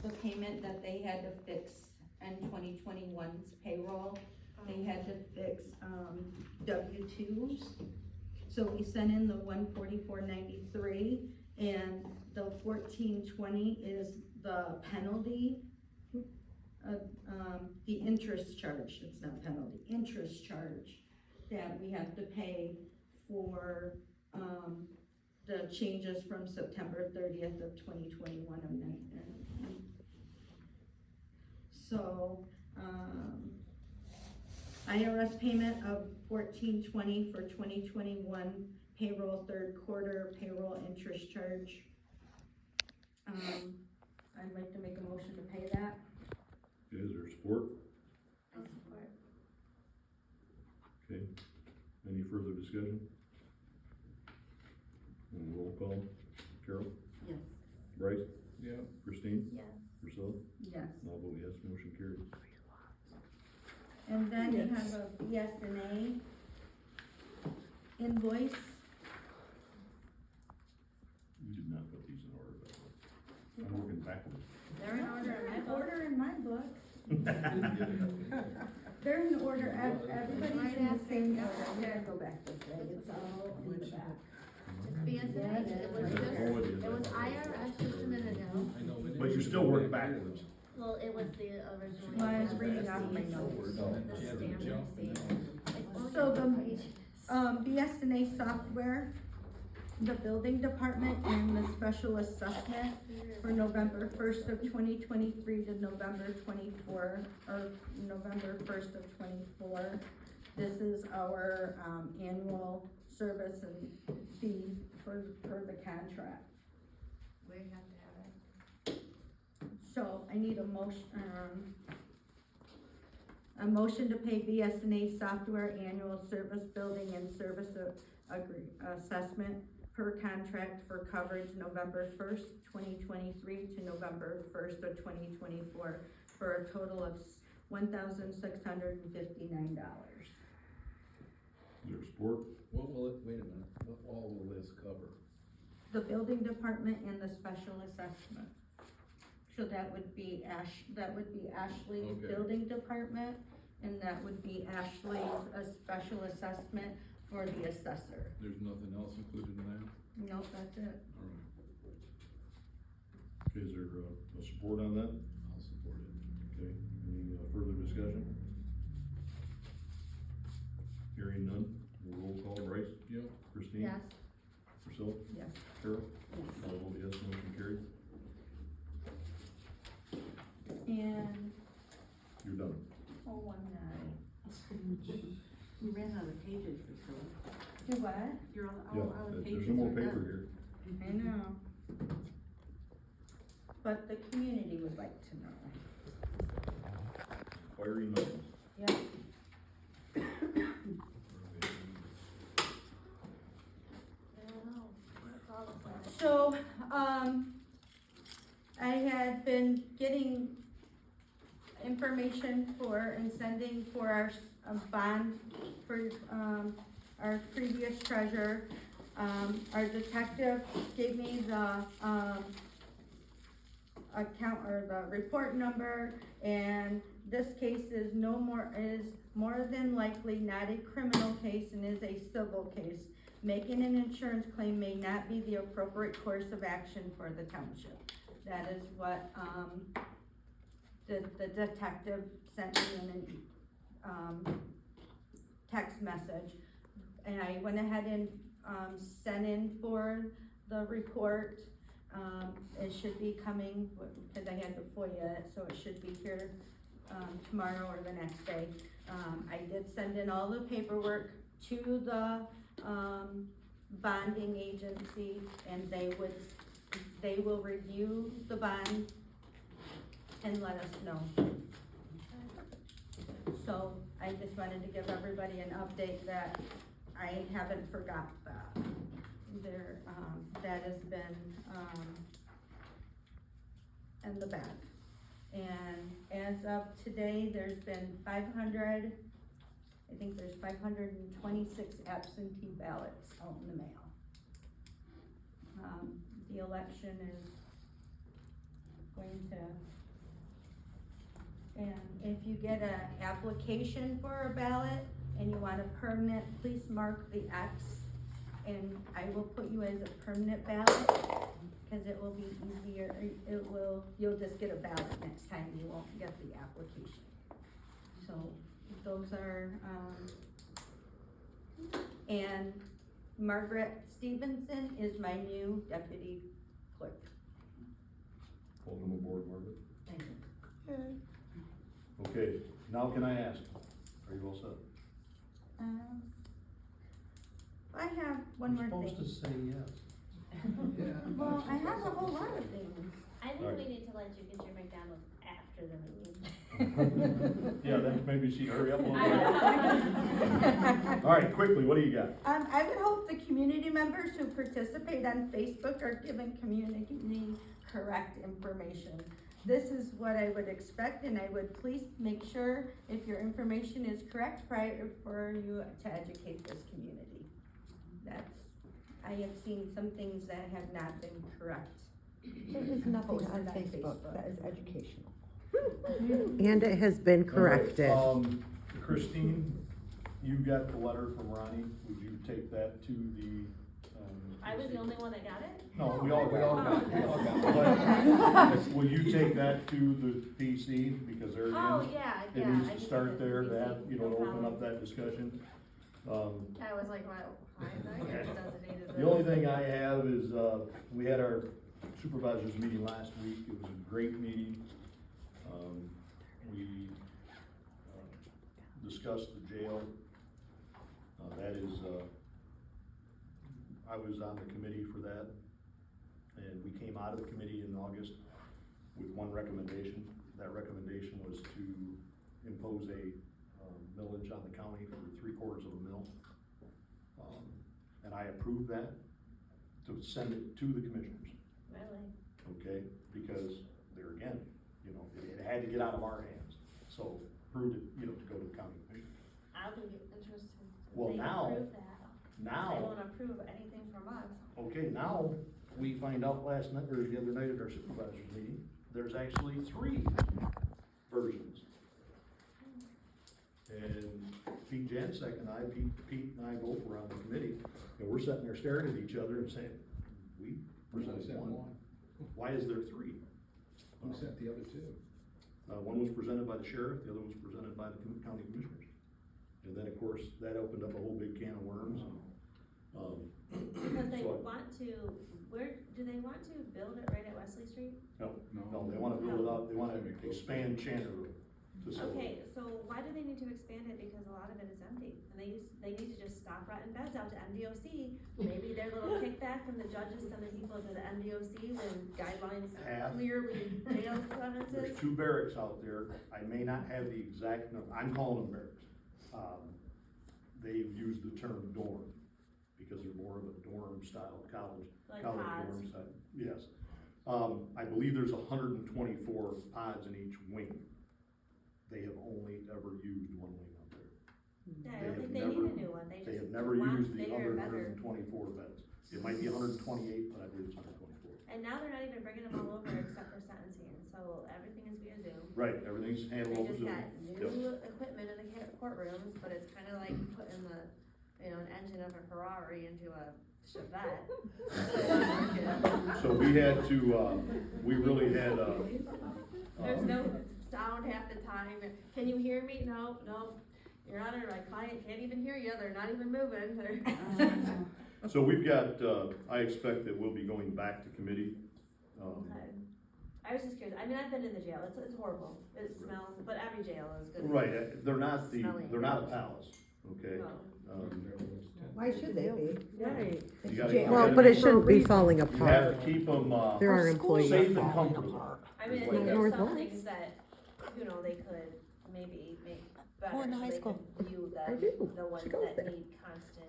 D: the payment that they had to fix in 2021's payroll. They had to fix, W-2s. So we sent in the $144.93, and the $14.20 is the penalty. The interest charge, it's not penalty, interest charge that we have to pay for, the changes from September 30th of 2021 amendment. So, IRS payment of $14.20 for 2021 payroll, third quarter payroll interest charge. I'd like to make a motion to pay that.
A: Okay, is there support?
I: I support.
A: Okay, any further discussion? And roll call, Carol,
J: Yes.
A: Bryce,
C: Yeah.
A: Christine,
I: Yes.
A: Priscilla,
D: Yes.
A: and I'll vote yes, motion carried.
D: And then you have a BS&A invoice.
A: You did not put these in order, by the way. I'm working backwards.
I: They're in order in my
D: They're in
I: book.
D: order in my book. They're in order, everybody's in the same order. I'm gonna go back this way, it's all in the back.
I: BSNA, it was just,
A: Oh, it is.
I: it was IRS just a minute ago.
C: I know, we
A: But you
C: didn't
A: still
C: do
A: work
C: that.
A: backwards.
I: Well, it was the original.
D: Well, I was reading off my notes.
C: She had to jump and
D: So the, BS&A software, the building department and the special assessment for November 1st of 2023 to November 24, or November 1st of 24. This is our, annual service and fee for the contract.
I: We have to have it.
D: So I need a motion to pay BS&A software annual service building and service assessment per contract for coverage November 1st, 2023 to November 1st of 2024 for a total of $1,659.
A: Is there support?
C: What will it, wait a minute, what all will this cover?
D: The building department and the special assessment. So that would be Ashley's
C: Okay.
D: building department, and that would be Ashley's, special assessment for the assessor.
C: There's nothing else included in that?
D: Nope, that's it.
C: Alright,
A: Okay, is there a support on that?
C: I'll support it.
A: Okay, any further discussion? Hearing none, we'll roll call, Bryce,
C: Yep.
A: Christine?
I: Yes.
A: Priscilla?
D: Yes.
A: Carol?
D: Yes.
A: I'll vote yes, motion carried.
D: And,
A: You're done.
D: oh, one nine.
J: We ran out of pages, Priscilla.
D: Do what?
J: You're
A: Yeah,
J: all out of pages.
A: there's no more
J: We're
A: paper
J: done.
A: here.
D: I know. But the community would like to know.
A: Firing motions.
D: Yeah.
I: I don't know. What's all of that?
D: So, I had been getting information for and sending for our, bond for, our previous treasurer. Our detective gave me the, account or the report number, and this case is more than likely not a criminal case and is a civil case. Making an insurance claim may not be the appropriate course of action for the township. That is what, the detective sent me in an, text message. And I went ahead and, sent in for the report. It should be coming, because I had to FOIA it, so it should be here, tomorrow or the next day. I did send in all the paperwork to the, bonding agency, and they will review the bond and let us know. So I just wanted to give everybody an update that I haven't forgot that. There, that has been, in the bag. And as of today, there's been 500, I think there's 526 absentee ballots out in the mail. The election is going to, and if you get an application for a ballot and you want a permanent, please mark the X, and I will put you as a permanent ballot, cause it will be easier, you'll just get a ballot next time, you won't get the application. So, those are, and Margaret Stevenson is my new deputy clerk.
A: Welcome aboard, Margaret.
J: Thank you.
A: Okay, now can I ask, are you all set?
D: I have one more
C: You're
D: thing.
C: supposed to say yes.
D: Well, I have a whole lot of things.
B: I think
A: Alright.
B: we need to let you get your McDonald's after the meeting.
A: Yeah, then maybe she'd hurry up a little
B: I
A: bit.
B: know.
A: All right, quickly, what do you got?
D: I would hope the community members who participate on Facebook are given community correct information. This is what I would expect, and I would please make sure if your information is correct prior for you to educate this community. I have seen some things that have not been correct.
H: There is nothing
D: Posted
H: on
D: on
H: Facebook
D: Facebook.
H: that is educational.
G: And it has been corrected.
A: All right, Christine, you got the letter from Ronnie, would you take that to the,
B: I was the only one that got it?
A: No, we all got it. But will you take that to the PC, because there
B: Oh,
A: again,
B: yeah,
A: it
B: yeah.
A: needs
B: I
A: to
B: can
A: start
B: take it
A: there
B: to
A: to have,
B: PC,
A: you know,
B: no
A: to open
B: problem.
A: up that discussion.
I: I was like, wow, why is that yours designated?
A: The only thing I have is, we had our supervisors meeting last week, it was a great meeting. We discussed the jail. That is, I was on the committee for that, and we came out of the committee in August with one recommendation. That recommendation was to impose a millage on the county for 3/4 of a mil. And I approved that to send it to the commissioners,
B: Really?
A: okay? Because there again, you know, it had to get out of our hands, so approved it, you know, to go to the county commissioners.
B: I'll be interested. if
A: Well,
B: they
A: now-
B: approve that. They
A: Now,
B: won't approve anything from us.
A: okay, now, we find out last night, or the other night at our supervisors meeting, there's actually 3 versions. And Pete Jansek and I, Pete and I both were on the committee, and we're sitting there staring at each other and saying, we presented
C: Sent
A: one. Why is there 3?
C: Who sent the other 2?
A: One was presented by the sheriff, the other was presented by the county commissioners. And then, of course, that opened up a whole big can of worms.
B: Because they
A: So I-
B: want to, do they want to build it right at Wesley Street?
A: No, they wanna build it up, they wanna expand Chandler facility.
B: Okay, so why do they need to expand it? Because a lot of it is empty, and they need to just stop renting beds out to MDOC. Maybe their little kickback from the judges sending people to the MDOC when guidelines
A: Half.
B: clearly jail sentences.
A: There's 2 barracks out there, I may not have the exact number, I'm calling them barracks. They've used the term dorm, because they're more of a dorm style college
B: Like
A: dorm
B: pods.
A: style, yes. I believe there's 124 pods in each wing. They have only ever used one wing out there.
B: Yeah, I
A: They
B: don't
A: have
B: think they
A: never-
B: need a new one, they
A: They have
B: just
A: never
B: want
A: used the
B: bigger
A: other
B: and better.
A: 124 beds. It might be 128, but I believe it's 124.
B: And now they're not even bringing them all over except for sentencing, so everything is via Zoom.
A: Right, everything's handled
B: They
A: over
B: just
A: Zoom.
B: got
A: Yep.
B: new equipment in the courtrooms, but it's kinda like putting an engine of a Ferrari into a Chevette.
A: So we had to, we really had,
B: There's no sound half the time. Can you hear me? No, no. Your Honor, my client can't even hear you. They're not even moving.
A: so we've got, I expect that we'll be going back to committee.
B: Okay. I was just curious. I mean, I've been in the jail. It's horrible. It smells, but every jail is good.
A: Right, they're not
B: Smelling.
A: they're not a palace, okay?
B: No.
H: Why should they be?
D: Right.
A: You gotta-
H: jail.
A: you
G: Well,
A: gotta
G: but
A: make
G: it
A: sure-
G: shouldn't be falling
A: You have
G: apart.
A: to keep them,
G: There are
H: Our schools
G: employees.
A: safe and
H: falling
A: comfortable.
H: apart.
B: I mean, I
A: Like
B: think
A: that.
B: there's some
G: Northwest.
B: things that, they could maybe make
I: better,
H: in
I: so
H: high
I: they
H: school.
I: can view
G: I
I: them,
G: do.
I: the ones
G: She goes
I: that
G: there.
I: need constant,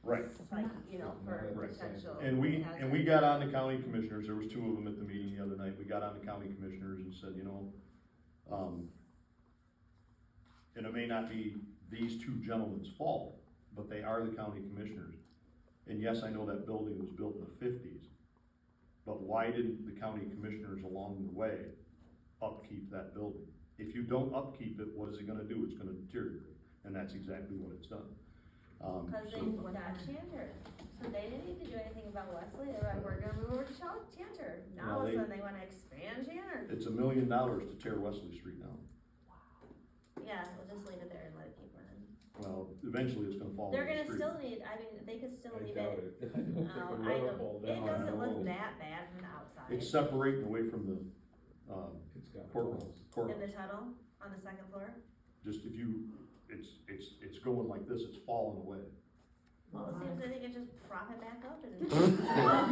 A: Right.
I: like, you know, for
A: Right.
I: potential.
A: And we
I: hazard.
A: got on the county commissioners, there was two of them at the meeting the other night, we got on the county commissioners and said, you know, and it may not be these two gentlemen's fault, but they are the county commissioners. And yes, I know that building was built in the fifties, but why didn't the county commissioners along the way upkeep that building? If you don't upkeep it, what is it gonna do? It's gonna deteriorate, and that's exactly what it's done.
I: Cause they
A: So-
I: got Chanter, so they didn't need to do anything about Wesley, they were like, we're gonna move over to Chanter, now all of a
A: Well,
I: sudden they wanna expand Chanter.
A: It's $1 million to tear Wesley Street down.
I: Yeah, we'll just leave it there and let it keep running.
A: Well, eventually it's gonna fall in
I: They're
A: the
I: gonna
A: street.
I: still need, I mean, they could still
C: I
I: leave
C: doubt
I: it.
C: it. I don't think
I: No,
C: a
I: I
C: rubber
I: don't,
C: ball
I: it
C: down
I: doesn't
C: the
I: look
C: road.
I: that bad from the outside.
A: It's separating away from the,
C: It's got
A: courtroom,
C: walls.
I: In
A: courtroom.
I: the tunnel, on the second floor,
A: Just if you, it's going like this, it's falling away.
I: well, it seems they could just prop it back up and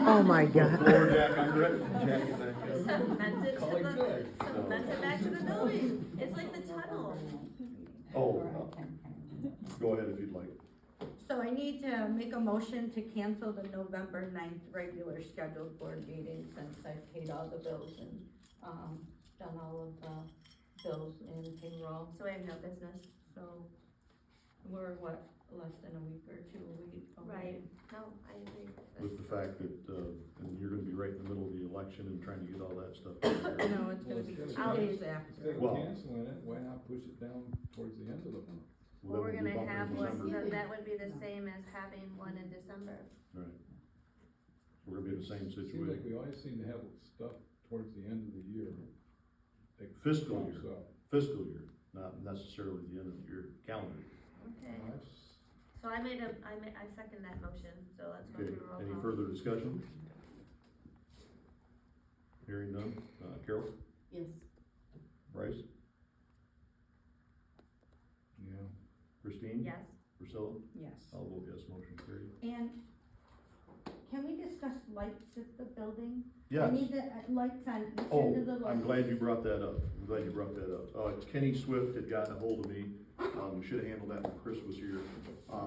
G: Oh my God.
A: Floor jack under it, jack it back up.
I: cement it to
C: Call it
I: the,
C: good.
I: cement it back to the building, it's like the tunnel.
A: Oh, go ahead if you'd like.
D: So I need to make a motion to cancel the November 9th regular scheduled board meeting since I paid all the bills and, done all of the bills and payroll.
I: So we have no business.
D: So we're what, less than a week or 2 weeks away?
I: Right, no, I agree.
A: With the fact that, and you're gonna be right in the middle of the election and trying to get all that stuff.
D: No, it's gonna be
C: Well,
D: 2
I: I'll-
D: days
C: Instead
D: after.
C: of
A: Well-
C: canceling it, why not push it down towards the end of the month?
I: Well, we're
A: Then we'll be
I: gonna
A: bumping
I: have one,
A: December.
I: that would be the same as having one in December.
A: Right. We're gonna be in the same
C: Seems like
A: situation.
C: we always seem to have stuff towards the end of the year. that
A: Fiscal
C: pops
A: year.
C: up.
A: Fiscal year, not necessarily the end of your calendar.
I: Okay,
C: Well, that's-
I: so I second that motion, so let's go
A: Okay,
I: through roll
A: any
I: call.
A: further discussion? Hearing none, Carol,
J: Yes.
A: Bryce,
C: Yeah.
A: Christine?
I: Yes,
A: Priscilla?
D: Yes.
A: I'll vote yes, motion carried.
D: And can we discuss lights at the building? I
A: Yes.
D: need the lights on each
A: Oh,
D: end of the lights.
A: I'm glad you brought that up. I'm glad you brought that up. Kenny Swift had gotten a hold of me. We should have handled that when Chris was here.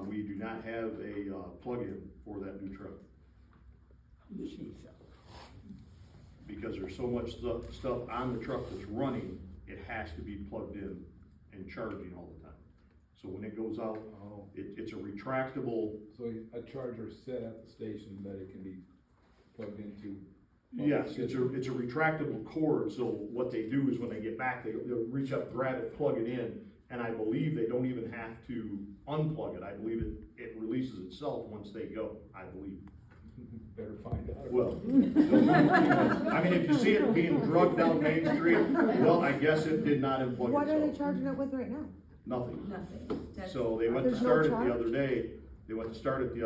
A: We do not have a, plug-in for that new truck. Because there's so much stuff on the truck that's running, it has to be plugged in and charging all the time. So when it goes out,
C: Oh,
A: it's a retractable.
C: so a charger set at the station that it can be plugged into?
A: Yes, it's a retractable cord, so what they do is when they get back, they'll reach up, grab it, plug it in, and I believe they don't even have to unplug it, I believe it releases itself once they go, I believe.
C: Better find out.
A: Well, I mean, if you see it being drugged down Main Street, well, I guess it did not unplug
H: What are they
A: itself.
H: charging it with right now?
A: Nothing.
D: Nothing. That's-
A: So they went to
H: There's no
A: start it
H: charge?
A: the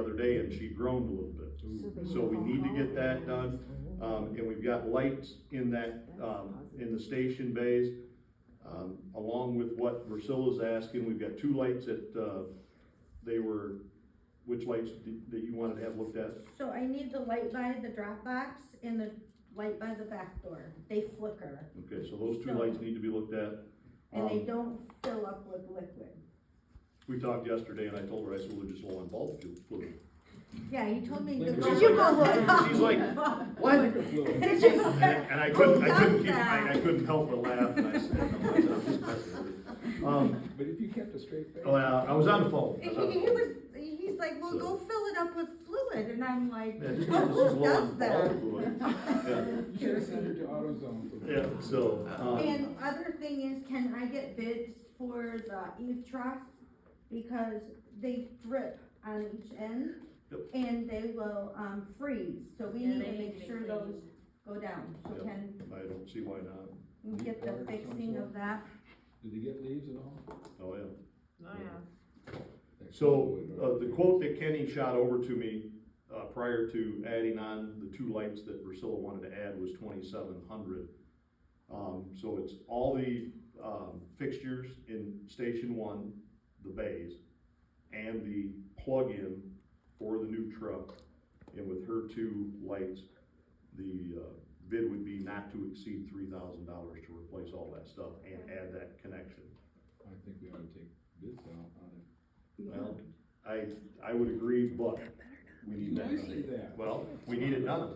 A: other day, and she groaned a little bit. So we need to get that done, and we've got lights in that, in the station bays. Along with what Priscilla's asking, we've got 2 lights that, which lights that you wanted to have looked at?
D: So I need the light by the drop box and the light by the back door. They flicker
A: Okay, so those 2 lights need to be looked at.
D: and they don't fill up with liquid.
A: We talked yesterday and I told her, I said, we'll just low on bulb fluid.
D: Yeah, he told me.
C: Liquid.
D: the
A: She's
D: bulb-
A: like, she's like, what?
D: Did you?
A: And I couldn't help but laugh, and I said, no, I'm just messing with you.
C: But if you kept a straight face.
A: Oh, yeah, I was on the phone.
D: He's like, well,
A: So-
D: go fill it up with fluid, and I'm like,
A: Yeah, just
D: well,
A: because this is
D: who
A: low
D: does
A: on
D: that?
A: bulb fluid.
C: You should have sent her to AutoZone. for
A: Yeah,
C: that.
A: so,
D: And other thing is, can I get bids for the eave troughs? Because they drip on each end,
A: Yep.
D: and they will, freeze, so we
I: Yeah,
D: need
I: they
D: to
I: need
D: make
I: to be
D: sure
I: cleaned.
D: those go down. So
A: Yep.
D: can
A: I don't see why not.
D: you get the fixing of that?
C: Did you get leaves and all?
A: Oh, yeah.
I: oh yeah.
A: So, the quote that Kenny shot over to me, prior to adding on the 2 lights that Priscilla wanted to add was 2,700. So it's all the, fixtures in Station 1, the bays, and the plug-in for the new truck. And with her 2 lights, the, bid would be not to exceed $3,000 to replace all that stuff and add that connection.
C: I I think we ought to take bids out on it.
A: Well, I would agree, but we need that
C: I see
A: done.
C: that.
A: Well, we need it done.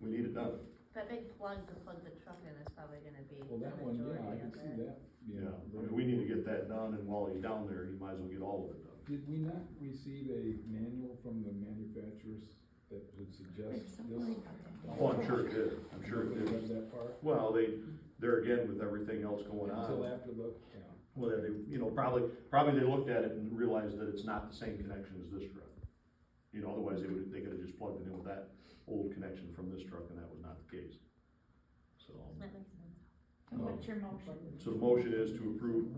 A: We need it done.
J: That big plug to plug the truck in is probably gonna be
C: Well,
J: the
C: that one, yeah, I
J: majority
C: can
J: of
C: see
J: it.
C: that,
A: Yeah, I mean, we need to get that done, and while he's down there, he might as well get all of it done.
C: Did we not receive a manual from the manufacturers that would suggest this?
A: Oh, I'm sure it did, I'm sure it
C: They read
A: did.
C: that part?
A: Well, there again, with everything else going
C: Until
A: on,
C: after the, yeah.
A: well, they, probably they looked at it and realized that it's not the same connection as this truck. Otherwise they could have just plugged it in with that old connection from this truck, and that was not the case. So,
J: That makes sense.
A: What's
D: your motion?
A: so the motion is to approve,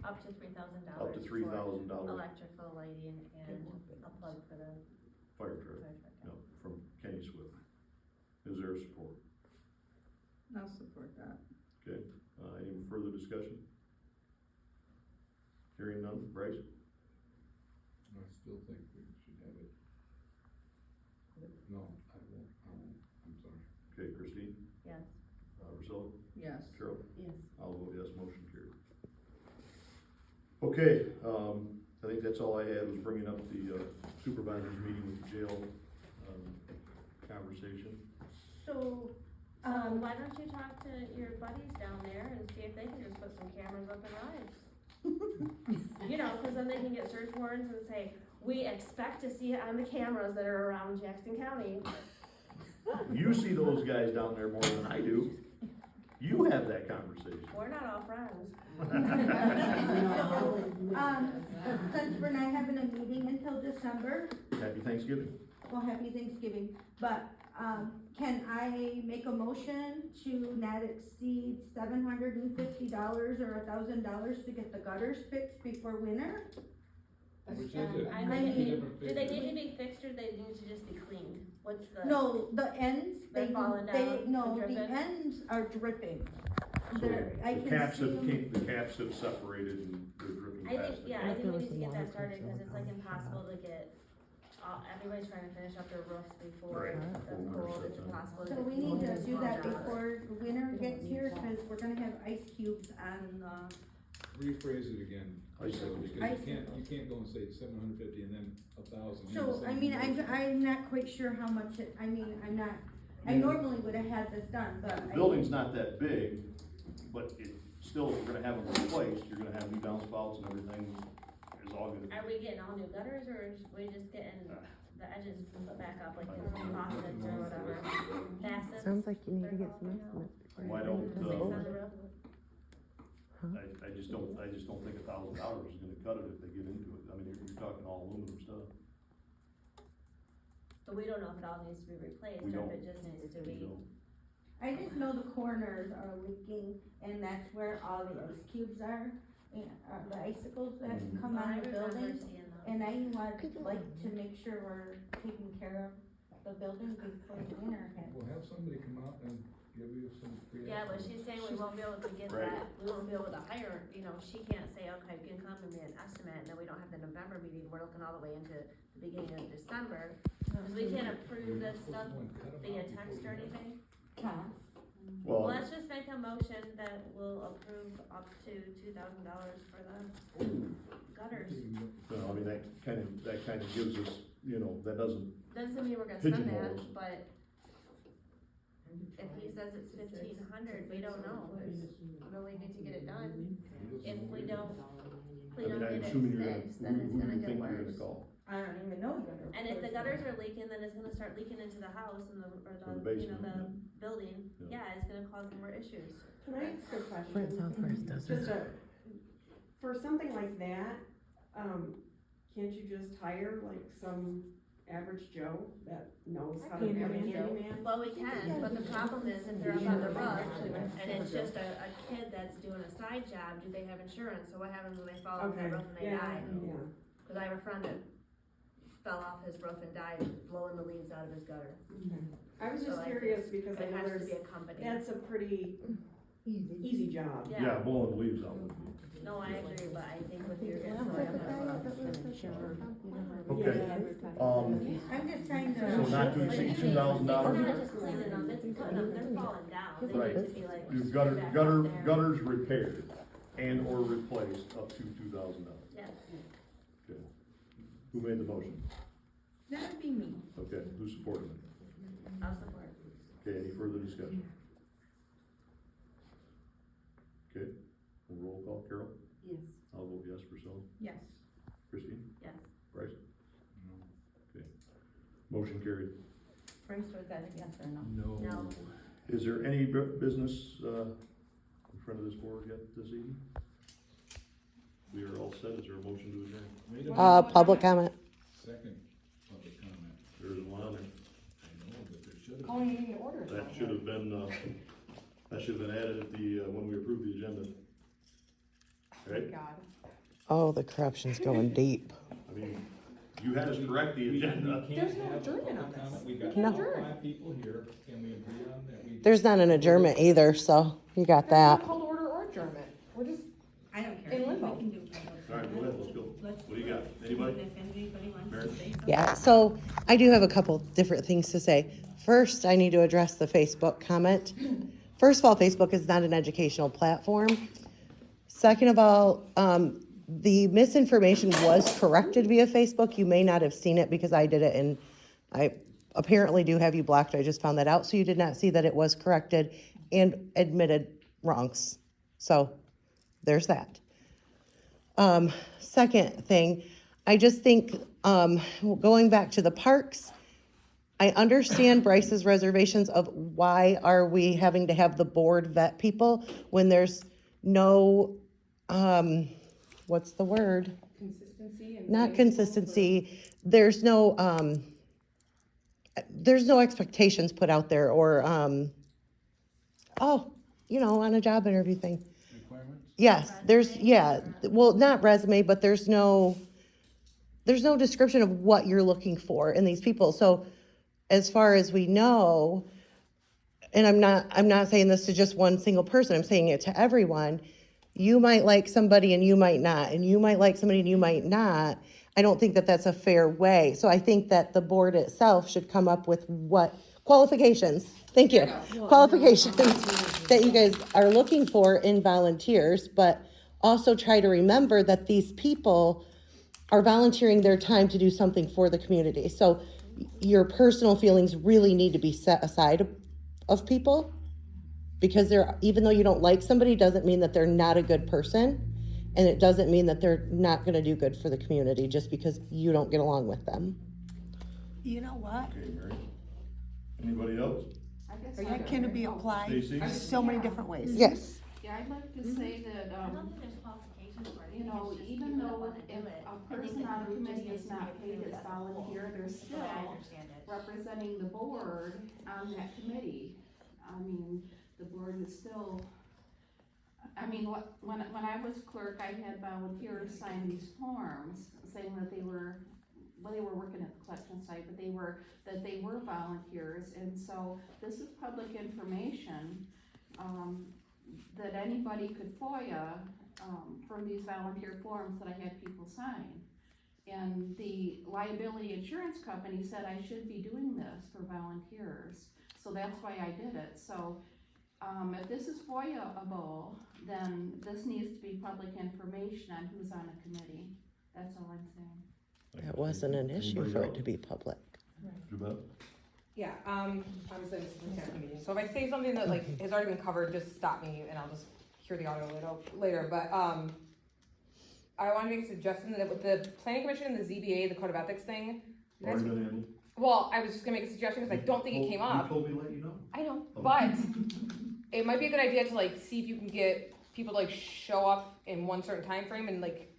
J: Up to $3,000.
A: up to $3,000
J: Electrical lighting and a plug for the
A: fire truck,
J: fire truck.
A: no, from Kenny Swift. Is there support?
D: I'll support that.
A: Okay, any further discussion? Hearing none, Bryce?
C: I still think we should have it. No, I won't, I'm sorry.
A: Okay, Christine,
J: Yes.
A: Priscilla,
D: Yes.
A: Cheryl?
J: Yes.
A: I'll vote yes, motion carried. Okay, I think that's all I had, was bringing up the supervisors meeting with the jail, conversation.
I: So,
B: Why don't you talk to your buddies down there and see if they can just put some cameras up in Rives? Cause then they can get search warrants and say, we expect to see it on the cameras that are around Jackson County.
A: You see those guys down there more than I do. You have that conversation.
B: We're not all friends.
K: Since we're not having a meeting until December,
A: Happy Thanksgiving.
K: well, happy Thanksgiving, but, can I make a motion to not exceed $750 or $1,000 to get the gutters fixed before winter?
C: Which is it?
B: I
K: I
B: think,
K: mean,
B: do they need to be fixed or they need to just be cleaned? What's the?
K: No, the ends,
B: They're falling down
K: no,
B: and
K: the
B: dripping?
K: ends are dripping.
A: So
K: There, I
A: the
K: can
A: caps
K: see
A: have,
K: 'em.
A: the caps have separated and they're dripping
B: I
A: past
B: think,
A: it.
B: yeah, I think we
G: There
B: need to
G: was
B: get
G: some
B: that started,
G: water
B: cause it's like impossible to get, everybody's trying to finish up their roofs before
A: Right,
B: it's
A: before winter
B: cold, it's
A: sets in.
B: impossible to
K: So
B: get
K: we need to
B: people
K: do that
B: small jobs.
K: before the winter gets here, cause we're gonna have ice cubes on,
C: Rephrase it again, Priscilla, because
K: Icicles.
C: you can't go and say 750 and then 1,000.
K: so, I mean, I'm not quite sure how much it, I normally would have had this done, but.
A: The building's not that big, but it still, if we're gonna have them replaced, you're gonna have new downspouts and everything is all gonna.
B: Are we getting all new gutters or is we just getting the edges put back up like in faucets or whatever? Facets?
G: Sounds like you need to
B: They're
G: get some
B: falling out.
G: estimates before.
A: Why
G: you
A: don't,
G: do
B: Things
G: it.
B: on the roof?
A: I just don't think $1,000 is gonna cut it if they get into it. I mean, you're talking all aluminum stuff.
B: But we don't know if it all needs to be replaced
A: We
B: or
A: don't.
B: if it just needs to
A: We
B: be.
A: don't.
K: I just know the corners are leaking, and that's where all the ice cubes are, and, the icicles that
A: Mhm.
K: come on
B: I
K: the
B: remember
K: building.
B: seeing those.
K: And I would like to make sure we're taking care of the building before winter hits.
C: We'll have somebody come out and give you some free.
B: Yeah, but she's saying we won't be able to get
A: Right.
B: that, we won't be able to hire, she can't say, okay, you can come and be an estimate, and then we don't have the November meeting, we're looking all the way into the beginning of December. Cause we can't approve this stuff via text or anything. Well, let's just make a motion that will approve up to $2,000 for the gutters.
A: I mean, that kind of gives us, that doesn't,
B: Doesn't mean we're gonna spend
A: Pigeonhole
B: that,
A: us.
B: but if he says it's 1,500, we don't know, we really need to get it done. If we don't
A: I mean, I'm
B: get it
A: assuming you're gonna,
B: fixed, then it's
A: who do
B: gonna
A: you
B: get
A: think you're gonna
B: worse.
A: call?
K: I don't even know yet.
B: And if the gutters are leaking, then it's gonna start leaking into the house and
A: Or the
B: the
A: basement,
B: the building,
A: Yeah.
B: it's gonna cause more issues.
F: Can I ask a question?
G: Brent Southwest does
F: Just
G: it.
F: for something like that, can't you just hire like some average Joe that knows how to be a handyman?
B: Well, we can, but the problem is if they're up on the roof and it's just a kid that's doing a side job, do they have insurance? So what happens when they fall off the
F: Okay,
B: roof and they
F: yeah,
B: die?
F: yeah.
B: Cause I have a friend that fell off his roof and died blowing the leaves out of his gutter.
F: I was
B: So
F: just
B: I
F: curious
B: think
F: because I
B: It
F: know
B: has to
F: there's,
B: be a company.
F: that's a pretty easy job.
A: Yeah, blowing the leaves out.
B: No, I agree, but I think with your
K: Yeah.
A: Okay,
K: I'm just trying to.
A: so not to exceed
B: It's
A: $2,000.
B: not just cleaning them, it's putting them, they're falling down, they
A: Right.
B: need to be like.
A: Your
B: back up there.
A: gutters repaired. and or replaced up to $2,000.
B: Yes.
A: Okay. Who made the motion?
K: That would be me.
A: Okay, who supported it?
B: I'll support.
A: Okay, any further discussion? Okay, we'll roll call, Carol?
J: Yes.
A: I'll vote yes for Sally.
K: Yes.
A: Christine?
B: Yes.
A: Bryce? Okay, motion carried.
J: Bryce, was that a yes or no?
B: No.
A: Is there any business, in front of this board yet this evening? We are all set, is there a motion to adjourn?
C: Wait a minute.
G: Public comment.
C: Second public comment.
A: There isn't one on there.
C: I know, but there should have.
F: Calling meeting to order.
A: That should have been added at the, when we approved the agenda. Right?
F: God.
G: Oh, the corruption's going deep.
A: I mean, you had us correct the agenda.
C: We can't
F: There's no
C: have a
F: adjournment
C: public
F: on this.
C: comment. We've got
G: No.
C: all 5 people here. Can we agree on that?
G: There's not an adjournment either, so you got that.
F: Call to order or adjournment. We're just,
K: I don't care.
F: In limbo.
K: We can do public
A: All right, go ahead, let's go.
K: Let's-
A: What do you got? Anybody?
K: If anybody wants
A: Mary?
K: to say something.
G: Yeah, so I do have a couple different things to say. First, I need to address the Facebook comment. First of all, Facebook is not an educational platform. Second of all, the misinformation was corrected via Facebook. You may not have seen it because I did it, and I apparently do have you blocked. I just found that out. So you did not see that it was corrected and admitted wrongs. So there's that. Second thing, I just think, going back to the parks, I understand Bryce's reservations of why are we having to have the board vet people when there's no, what's the word?
F: consistency and.
G: Not consistency, there's no expectations put out there or, on a job interview thing.
C: Requirements?
G: Yes, well, not resume, but there's no description of what you're looking for in these people. So as far as we know, and I'm not saying this to just one single person, I'm saying it to everyone. You might like somebody and you might not, and you might like somebody and you might not. I don't think that that's a fair way. So I think that the board itself should come up with what qualifications, thank you, qualifications that you guys are looking for in volunteers, but also try to remember that these people are volunteering their time to do something for the community. So your personal feelings really need to be set aside of people, because even though you don't like somebody, doesn't mean that they're not a good person, and it doesn't mean that they're not gonna do good for the community just because you don't get along with them.
K: You know what?
A: Okay, Mary. Anybody else?
K: That can be applied
A: Stacy?
K: so many different ways.
G: Yes.
L: Yeah, I'd like to say that,
B: I don't think there's qualifications for it.
L: you know,
B: It's just
L: even
B: people that
L: though
B: wanna
L: if
B: do it.
L: a
B: I think
L: person
B: the
L: on a
B: group just
L: committee
B: needs
L: is
B: to be
L: not paid
B: approved
L: as
B: as a whole.
L: volunteer, they're
B: That's the way I
L: still
B: understand it.
L: representing the board on that committee. I mean, the board is still, when I was clerk, I had volunteers sign these forms saying that they were working at the collection site, but that they were volunteers, and so this is public information, that anybody could FOIA, from these volunteer forms that I had people sign. And the liability insurance company said I should be doing this for volunteers, so that's why I did it. So, if this is FOIA-able, then this needs to be public information on who's on a committee. That's all I'm saying.
G: That wasn't an issue
A: Anybody
G: for it
A: else?
G: to be public.
A: Jabez?
F: Yeah, obviously this is a consent meeting, so if I say something that like has already been covered, just stop me and I'll just hear the audio later, but, I wanna make a suggestion that with the planning commission and the ZBA, the code of ethics thing, you guys-
A: Already been handled?
F: well, I was just gonna make a suggestion, cause I don't think it came up.
A: You told me to let you know.
F: I know,
A: Oh.
F: but it might be a good idea to like see if you can get people to like show up in one certain time frame and like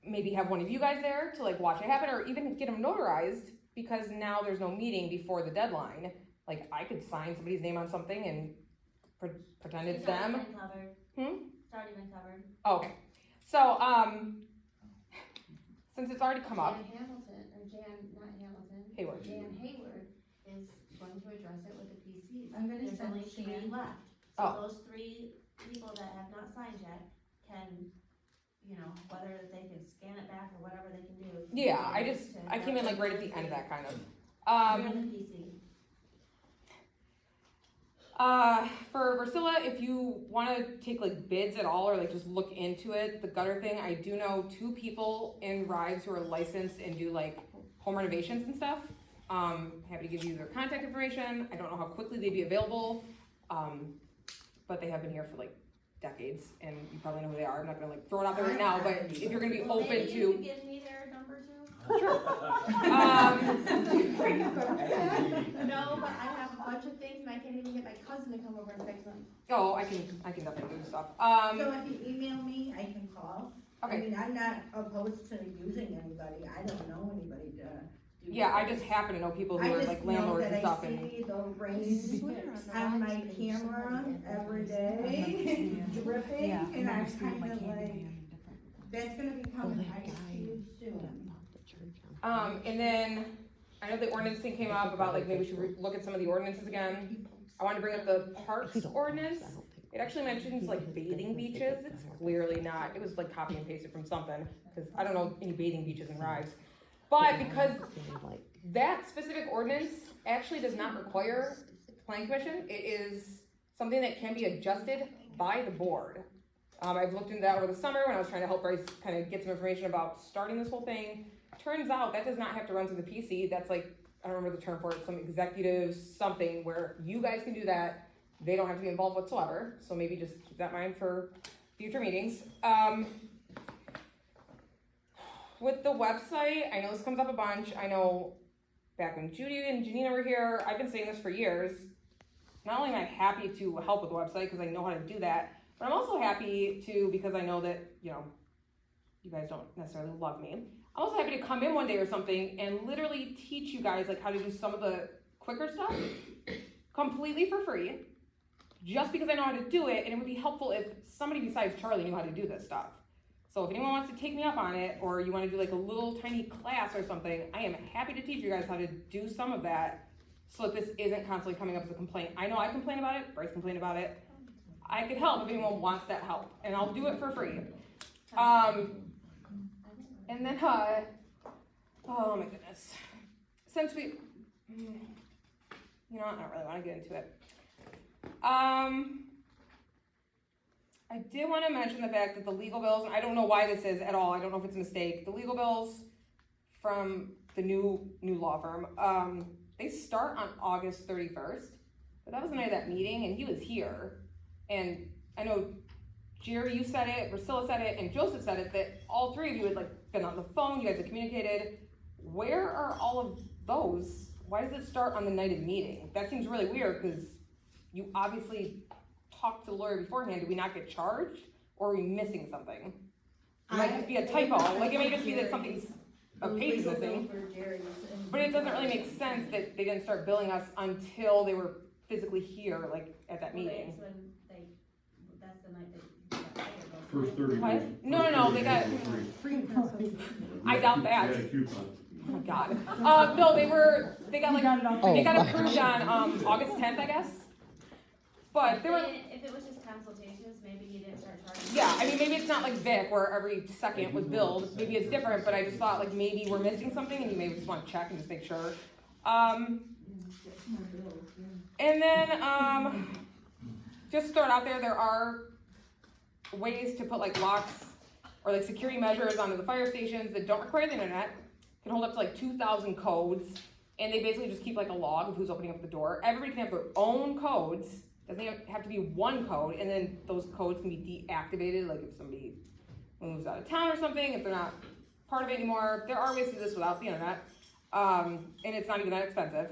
F: maybe have one of you guys there to like watch it happen, or even get them notarized, because now there's no meeting before the deadline. Like I could sign somebody's name on something and pretend it's them.
B: already been covered. It's already been covered.
F: Okay, so since it's already come up,
I: Not Hamilton.
F: Hayward.
I: Jan Hayward is going to address it with the PCs.
B: I'm gonna
I: There's
B: send
I: only three
B: Shan.
I: left.
B: So
F: Oh.
B: those 3 people that have not signed yet can, whether they can scan it back or whatever they can do.
F: yeah, I came in like right at the end of that kind of.
B: You're in the PC.
F: For Priscilla, if you wanna take like bids at all, or like just look into it, the gutter thing, I do know 2 people in Rives who are licensed and do like home renovations and stuff. Happy to give you their contact information. I don't know how quickly they'd be available, but they have been here for like decades, and you probably know who they are. I'm not gonna like throw it out there right now, but if you're gonna be
B: Well,
F: open
B: maybe you
F: to,
B: could give me their number too?
I: No, but I have a bunch of things and I can't even get my cousin to come over and fix them.
F: oh, I can definitely do stuff.
K: So if you email me, I can call. I
F: Okay.
K: mean, I'm not opposed to using anybody, I don't know anybody to do.
F: Yeah, I just happen to know people who are like landlords and stuff,
K: I
F: and
K: just know that I see the rain on my camera every day, dripping, and I'm kind of like, that's gonna be coming ice cube soon.
F: and then, I know the ordinance thing came up about like, maybe we should look at some of the ordinances again. I wanted to bring up the parks ordinance. It actually mentions like bathing beaches, it's clearly not, it was like copy and pasted from something, cause I don't know any bathing beaches in Rives. But because that specific ordinance actually does not require planning commission, it is something that can be adjusted by the board. I've looked into that over the summer when I was trying to help Bryce kind of get some information about starting this whole thing. Turns out that does not have to run through the PC, that's like, I don't remember the term for it, some executive something where you guys can do that. They don't have to be involved whatsoever, so maybe just keep that in mind for future meetings. With the website, I know this comes up a bunch. I know back when Judy and Janina were here, I've been saying this for years. Not only am I happy to help with the website because I know how to do that, but I'm also happy to, because I know that, you know, you guys don't necessarily love me. I'm also happy to come in one day or something and literally teach you guys like how to do some of the quicker stuff completely for free, just because I know how to do it, and it would be helpful if somebody besides Charlie knew how to do this stuff. So if anyone wants to take me up on it, or you wanna do like a little tiny class or something, I am happy to teach you guys how to do some of that, so that this isn't constantly coming up as a complaint. I know I complain about it, Bryce complained about it. I could help if anyone wants that help, and I'll do it for free. And then, oh my goodness. Since we, you know, I don't really wanna get into it. I did want to mention the fact that the legal bills, and I don't know why this is at all, I don't know if it's a mistake, the legal bills from the new law firm, they start on August 31st, but that was the night of that meeting, and he was here, and I know Jerry, you said it, Priscilla said it, and Joseph said it, that all 3 of you had like been on the phone, you guys had communicated. Where are all of those? Why does it start on the night of the meeting? That seems really weird, because you obviously talked to the lawyer beforehand. Did we not get charged, or are we missing something? It might just be a typo, like it may just be that something's, a page is missing. But it doesn't really make sense that they didn't start billing us until they were physically here, like at that meeting.
B: Well, that's the night that you got hired.
A: First 30
F: What?
A: days.
F: No, they got, I doubt
A: You
F: that.
A: got a coupon.
F: Oh my god. No, they got like, they got approved on, August 10th, I guess. But there were,
B: If it was just consultations, maybe you didn't start charging.
F: yeah, I mean, maybe it's not like Vic where every second was billed, maybe it's different, but I just thought like maybe we're missing something and you maybe just wanna check and just make sure. And then, just start out there are ways to put like locks or like security measures onto the fire stations that don't require the internet, can hold up to like 2,000 codes, and they basically just keep like a log of who's opening up the door. Everybody can have their own codes, doesn't have to be one code, and then those codes can be deactivated, like if somebody moves out of town or something, if they're not part of it anymore. There are ways to do this without the internet, and it's not even that expensive.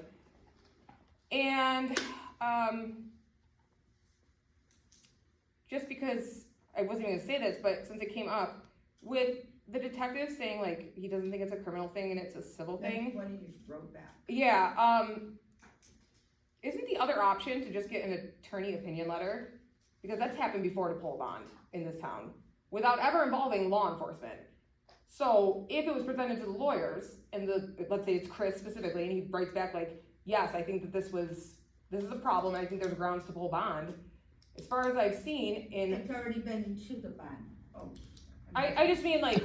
F: And just because I wasn't even gonna say this, but since it came up, with the detective saying like he doesn't think it's a criminal thing and it's a civil thing.
K: What did you throw back?
F: Yeah, isn't the other option to just get an attorney opinion letter? Because that's happened before to pull a bond in this town, without ever involving law enforcement. So if it was presented to the lawyers, and let's say it's Chris specifically, and he writes back like, yes, I think that this is a problem, I think there's grounds to pull bond. As far as I've seen
K: It's already been to the bond. Oh.
F: I just mean like,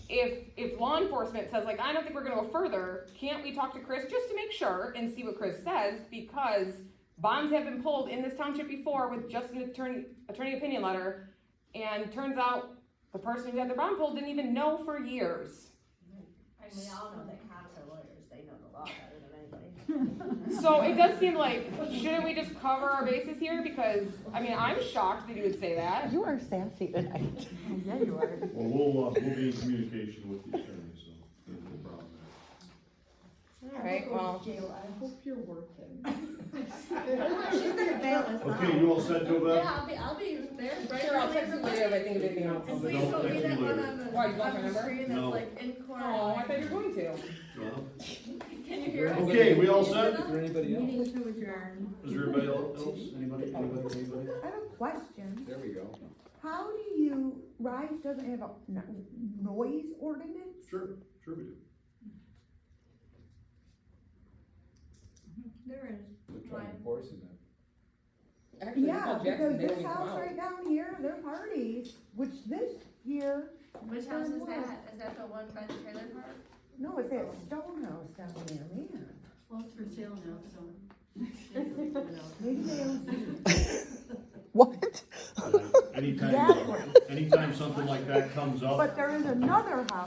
F: if law enforcement says like, I don't think we're gonna go further, can't we talk to Chris just to make sure and see what Chris says? Because bonds have been pulled in this township before with just an attorney opinion letter, and turns out the person who had their bond pulled didn't even know for years.
I: And we all know that cops are lawyers, they know the law better than anybody.
F: So it does seem like, shouldn't we just cover our bases here? Because, I mean, I'm shocked that you would say that.
G: You are sassy tonight.
H: Yeah, you are.
A: Well, we'll be in communication with the attorney, so there's no problem there.
F: Alright, well,
H: I hope you're working.
I: She's gonna bail us out.
A: Okay, you all set, Joe Beth?
I: Yeah, I'll be there, right?
F: sure, I'll text you later if I think of anything else.
I: And please
A: Don't
I: don't be
A: text
I: that
A: me
I: one
A: later.
I: on the,
F: Why, you want my
I: on the
F: number?
I: screen
A: No.
I: that's like in court.
F: Oh, I thought you were going to.
A: Well,
I: Can you hear us?
A: okay, we all set?
C: Is there anybody else?
K: Meeting to adjourn.
A: Is there anybody else? Anybody?
H: I have a question.
C: There we go.
H: How do you, Rives doesn't have a noise ordinance?
A: Sure we do.
K: There is.
C: They're trying to enforce it.
F: Actually, they
H: Yeah,
F: called Jackson,
H: because
F: they
H: this
F: don't even come
H: house
F: out.
H: right down here, their parties, which this year,
I: Which house is that? Is that the one by the trailer park?
H: no, it's that stone house down there, man.
L: Well, it's for sale now, so.
H: Maybe they don't see it.
G: What?
A: Anytime,
H: Exactly.
A: anytime something like that comes up.
H: But there is another house